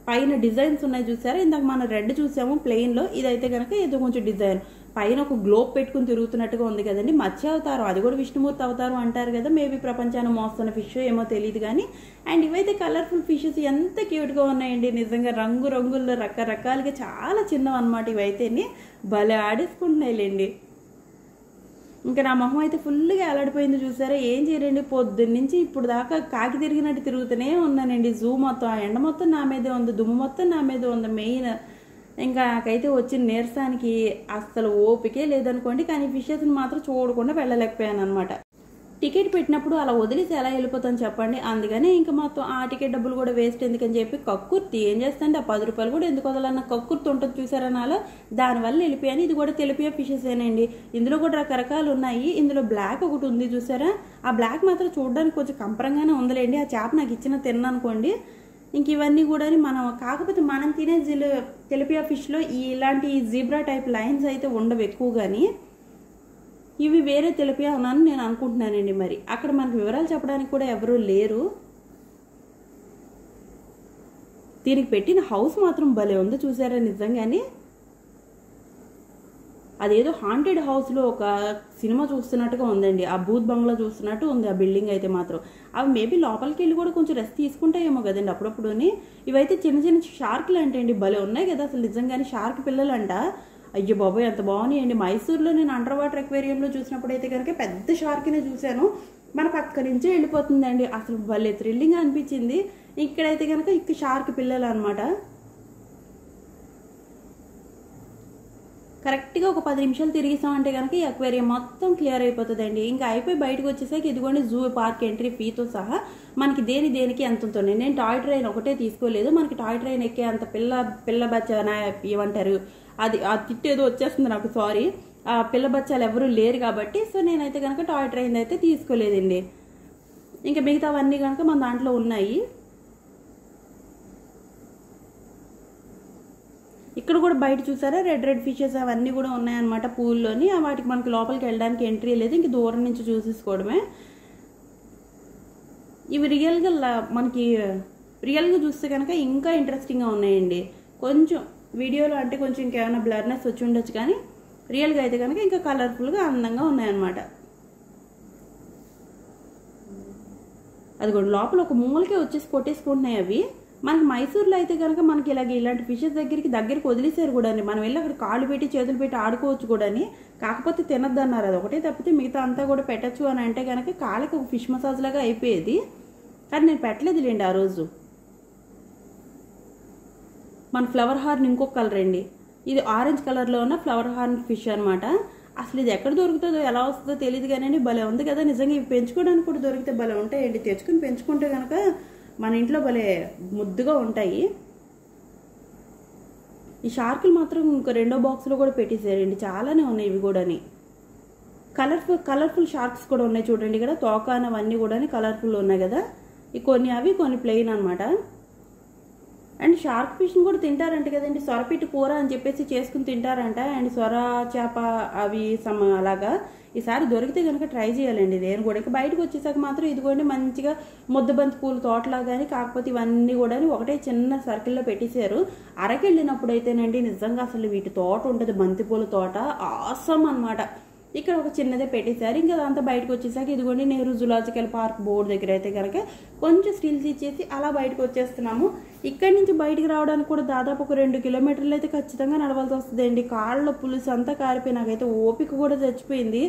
Speaker 1: పైన డిజైన్స్ ఉన్నాయి చూసారా. ఇందాక మనం రెడ్ చూసాము ప్లెయిన్లో, ఇదైతే కనుక ఏదో కొంచెం డిజైన్. పైన ఒక గ్లోబ్ పెట్టుకుని తిరుగుతున్నట్టుగా ఉంది కదండి. మత్స్య అవతారం, అది కూడా విష్ణుమూర్తి అవతారం అంటారు కదా. మేబీ ప్రపంచాన్ని మోస్తున్న ఫిష్ ఏమో తెలియదు కానీ. అండ్ ఇవైతే కలర్ఫుల్ ఫిషెస్ ఎంత క్యూట్గా ఉన్నాయండి నిజంగా. రంగు రంగుల్లో రకరకాలుగా చాలా చిన్నవి అనమాట ఇవైతేనే. భలే ఆడేసుకుంటున్నాయిలేండి. ఇంకా నా మొహం అయితే ఫుల్గా ఏలాడిపోయింది చూసారా. ఏం చేయరండి, పొద్దున్న నుంచి ఇప్పుడు దాకా కాకి తిరిగినట్టు తిరుగుతూనే ఉన్నానండి. జూ మొత్తం, ఆ ఎండ మొత్తం నా మీదే ఉంది, దుమ్ము మొత్తం నా మీదే ఉంది మెయిన్. ఇంకా నాకైతే వచ్చిన నీరసానికి అస్సలు ఓపికే లేదనుకోండి. కానీ ఫిషెస్ని మాత్రం చూడకుండా వెళ్ళలేకపోయాను అనమాట. టికెట్ పెట్టినప్పుడు అలా వదిలేసి ఎలా వెళ్ళిపోతాను చెప్పండి. అందుకనే ఇంకా మొత్తం ఆ టికెట్ డబ్బులు కూడా వేస్ట్ ఎందుకని చెప్పి కక్కుర్తి ఏం చేస్తాండి, ఆ 10 రూపాయలు కూడా ఎందుకు వదలన్న కక్కుర్తి ఉంటుంది చూసారని అలా దానివల్ల వెళ్ళిపోయాను. ఇది కూడా తెలిపియా ఫిషెస్ ఏనండి. ఇందులో కూడా రకరకాలు ఉన్నాయి. ఇందులో బ్లాక్ ఒకటి ఉంది చూసారా. ఆ బ్లాక్ మాత్రం చూడడానికి కొంచెం కంపరంగానే ఉందిలేండి. ఆ చేప నాకు ఇచ్చిన తిన్నానుకోండి. ఇంక ఇవన్నీ కూడా మనం కాకపోతే మనం తినే తెలిపియా ఫిష్లో ఇలాంటి జీబ్రా టైప్ లైన్స్ అయితే ఉండవు ఎక్కువ. కానీ ఇవి వేరే తెలిపియా అని నేను అనుకుంటున్నానండి. మరి అక్కడ మనకు వివరాలు చెప్పడానికి కూడా ఎవరూ లేరు. దీనికి పెట్టిన హౌస్ మాత్రం భలే ఉంది చూసారా నిజంగానే. అదేదో హాంటెడ్ హౌస్లో ఒక సినిమా చూస్తున్నట్టుగా ఉందండి. ఆ బూత్ బంగ్లా చూస్తున్నట్టు ఉంది ఆ బిల్డింగ్ అయితే మాత్రం. అవి మేబీ లోపలికి వెళ్ళి కూడా కొంచెం రెస్ట్ తీసుకుంటాయేమో కదండి అప్పుడప్పుడుని. ఇవైతే చిన్న చిన్న షార్క్లు అంటండి, భలే ఉన్నాయి కదా అసలు నిజంగానే. షార్క్ పిల్లలు అంట. అయ్యో బాబాయ్ ఎంత బాగున్నాయండి. మైసూర్లో నేను అండర్ వాటర్ అక్వేరియంలో చూసినప్పుడు అయితే కనుక పెద్ద షార్క్నే చూశాను. మన పక్క నుంచే వెళ్ళిపోతుందండి. అసలు భలే థ్రిల్లింగ్ అనిపించింది. ఇక్కడైతే కనుక ఇక షార్క్ పిల్లలు అనమాట. కరెక్ట్గా ఒక 10 నిమిషాలు తిరిగిస్తామంటే కనుక ఈ అక్వేరియం మొత్తం క్లియర్ అయిపోతుందండి. ఇంకా అయిపోయి బయటకు వచ్చేసరికి ఇదిగోండి జూ పార్క్ ఎంట్రీ ఫీతో సహా మనకి దేనికి ఎంత ఉంటుంది. నేను టాయ్ ట్రైన్ ఒకటే తీసుకోలేదు. మనకి టాయ్ ట్రైన్ ఎక్కే అంత పిల్ల బచ్చన ఏమంటారు అది ఆ తిట్టేదో వచ్చేస్తుంది నాకు, సారీ. ఆ పిల్ల బచ్చాలు ఎవరు లేరు కాబట్టి సో నేనైతే కనుక టాయ్ ట్రైన్ అయితే తీసుకోలేదండి. ఇంకా మిగతావన్నీ కనుక మన దాంట్లో ఉన్నాయి. ఇక్కడ కూడా బయట చూసారా రెడ్ ఫిషెస్ అవన్నీ కూడా ఉన్నాయన్నమాట పూల్లోని. వాటికి మనకి లోపలికి వెళ్ళడానికి ఎంట్రీ లేదు, ఇంక దూరం నుంచి చూసేసుకోవడమే. ఇవి మనకి రియల్గా చూస్తే కనుక ఇంకా ఇంట్రెస్టింగ్గా ఉన్నాయండి. కొంచెం వీడియోలో అంటే కొంచెం ఇంకేమైనా బ్లర్నెస్ వచ్చి ఉండొచ్చు కానీ రియల్గా అయితే కనుక ఇంకా కలర్ఫుల్గా అందంగా ఉన్నాయన్నమాట. అది కూడా లోపల ఒక మూలకే వచ్చేసి కొట్టేసుకుంటున్నాయి అవి. మనకి మైసూర్లో అయితే కనుక మనకి ఇలాంటి ఫిషెస్ దగ్గరికి వదిలేసారు కూడా. మనం వెళ్ళి అక్కడ కాళ్ళు పెట్టి చేతులు పెట్టి ఆడుకోవచ్చు కూడా. కాకపోతే తినద్దు అన్నారు. అది ఒకటే తప్పితే మిగతా అంతా కూడా పెట్టచ్చు అని అంటే కనుక కాళ్ళకి ఒక ఫిష్ మసాజ్ లాగా అయిపోయేది. కానీ నేను పెట్టలేదులేండి ఆ రోజు. మన ఫ్లవర్ హార్న్ ఇంకొక కలర్ అండి. ఇది ఆరెంజ్ కలర్లో ఉన్న ఫ్లవర్ హార్న్ ఫిష్ అనమాట. అసలు ఇది ఎక్కడ దొరుకుతుందో ఎలా వస్తుందో తెలియదు కానీ భలే ఉంది కదా నిజంగా. ఇవి పెంచుకోవడానికి కూడా దొరికితే భలే ఉంటాయండి. తెచ్చుకుని పెంచుకుంటే కనుక మన ఇంట్లో భలే ముద్దుగా ఉంటాయి. ఈ షార్కులు మాత్రం ఇంకో 2వ బాక్స్లో కూడా పెట్టేసారండి. చాలానే ఉన్నాయి ఇవి కూడా. కలర్ఫుల్ షార్క్స్ కూడా ఉన్నాయి చూడండి. ఇక్కడ తోక అవన్నీ కూడా కలర్ఫుల్ ఉన్నాయి కదా. కొన్ని అవి కొన్ని ప్లెయిన్ అనమాట. అండ్ షార్క్ ఫిష్ని కూడా తింటారంట కదండి. సొరపిట్టు కూర అని చెప్పేసి చేసుకుని తింటారంట. అండ్ సొర చేప అవి అలాగా. ఈసారి దొరికితే కనుక ట్రై చేయాలండి నేను కూడా. ఇక బయటకు వచ్చేసాక మాత్రం ఇదిగోండి మంచిగా ముద్దబంతి పూల తోటలా కానీ కాకపోతే ఇవన్నీ కూడా ఒకటే చిన్న సర్కిల్లో పెట్టేశారు. అరకెళ్ళినప్పుడు అయితేనండి నిజంగా అసలు వీటి తోట ఉంటుంది, బంతిపూల తోట ఆసమ్ అనమాట. ఇక్కడ ఒక చిన్నదే పెట్టేశారు. ఇంకా అదంతా బయటకు వచ్చేసాక ఇదిగోండి నెహ్రూ జులాజికల్ పార్క్ బోర్డు దగ్గర అయితే కనుక కొంచెం స్టిల్స్ ఇచ్చేసి అలా బయటకు వచ్చేస్తున్నాము. ఇక్కడి నుంచి బయటికి రావడానికి కూడా దాదాపు ఒక 2 కిలోమీటర్లు అయితే ఖచ్చితంగా నడవాల్సి వస్తుందండి. కాళ్ళలో పులుసు అంతా కారిపోయి నాకైతే ఓపిక కూడా చచ్చిపోయింది.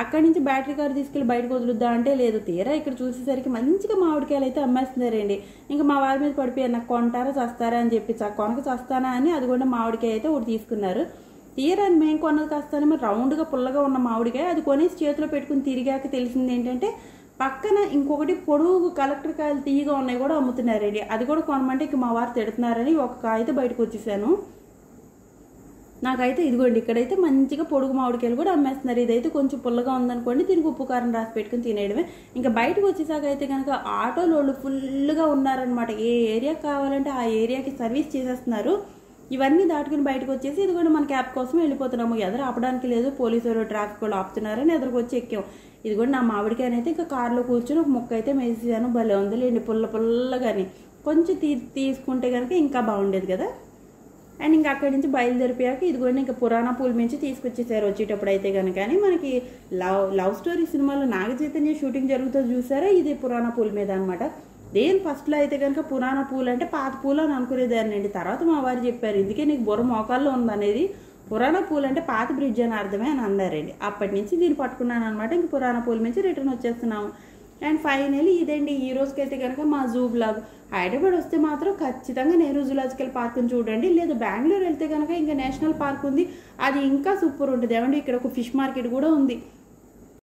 Speaker 1: అక్కడి నుంచి బ్యాటరీ కారు తీసుకెళ్లి బయటకు వదులుద్దా అంటే లేదు. తీరా ఇక్కడ చూసేసరికి మంచిగా మామిడికాయలు అయితే అమ్మేస్తున్నారండి. ఇంకా మా వారి మీద పడిపోయారు, నాకు కొంటారా చస్తారా అని చెప్పి. కొనక చస్తానా అని అది కూడా మామిడికాయ అయితే ఒకటి తీసుకున్నారు. తీరాన్ని మేము కొన్నది కాస్తానేమో రౌండ్గా పుల్లగా ఉన్న మామిడికాయ. అది కొనేసి చేతిలో పెట్టుకుని తిరిగాక తెలిసింది ఏంటంటే పక్కన ఇంకొకటి పొడుగు కలెక్టర్ కాయలు తీయగా ఉన్నాయి కూడా అమ్ముతున్నారండి. అది కూడా కొనమంటే ఇక మా వారు తిడుతున్నారని ఒక కాయ అయితే బయటకు వచ్చేసాను. నాకైతే ఇదిగోండి ఇక్కడైతే మంచిగా పొడుగు మామిడికాయలు కూడా అమ్మేస్తున్నారు. ఇదైతే కొంచెం పుల్లగా ఉందనుకోండి, దీనికి ఉప్పు కారం రాసి పెట్టుకుని తినేయడమే. ఇంకా బయటకు వచ్చేసాక అయితే కనుక ఆటోలోళ్ళు ఫుల్గా ఉన్నారనమాట. ఏ ఏరియా కావాలంటే ఆ ఏరియాకి సర్వీస్ చేసేస్తున్నారు. ఇవన్నీ దాటుకుని బయటకు వచ్చేసి ఇది కూడా మన క్యాబ్ కోసం వెళ్ళిపోతున్నాము. ఎదురు ఆపడానికి లేదు, పోలీసు ట్రాఫిక్ వాళ్ళు ఆపుతున్నారని ఎదురుకు వచ్చి ఎక్కాం. ఇది కూడా నా మామిడికాయనైతే ఇంకా కారులో కూర్చొని ఒక ముక్క అయితే మేసాను. భలే ఉందిలేండి పుల్లగాని. కొంచెం తీసుకుంటే కనుక ఇంకా బాగుండేది కదా. అండ్ ఇంకా అక్కడి నుంచి బయలుదేరిపోయాక ఇదిగోండి ఇంకా పురాణ పూల్ నుంచి తీసుకొచ్చేసారు వచ్చేటప్పుడు అయితే కనుక. కానీ మనకి లవ్ స్టోరీ సినిమాలో నాగ చైతన్య షూటింగ్ జరుగుతుంది చూసారా, ఇది పురాణ పూల్ మీద అనమాట. దేని ఫస్ట్లో అయితే కనుక పురాణ పూలు అంటే పాత పూలు అని అనుకునేదాన్నండి. తర్వాత మా వారు చెప్పారు ఇందుకే నీకు బుర్ర మోకాల్లో ఉందనేది, పురాణ పూలు అంటే పాత బ్రిడ్జ్ అని అర్థమే అని అన్నారండి. అప్పటి నుంచి దీన్ని పట్టుకున్నాను అనమాట. ఇంక పురాణ పూల్ నుంచి రిటర్న్ వచ్చేస్తున్నాము. అండ్ ఫైనలీ ఇదండి ఈ రోజుకైతే కనుక మా జూ బ్లాగ్. హైదరాబాద్ వస్తే మాత్రం ఖచ్చితంగా నెహ్రూ జూలాజికల్ పార్క్ని చూడండి. లేదు బెంగళూరు వెళ్తే కనుక ఇంకా నేషనల్ పార్క్ ఉంది, అది ఇంకా సూపర్ ఉంటుంది ఏమండి. ఇక్కడ ఒక ఫిష్ మార్కెట్ కూడా ఉంది.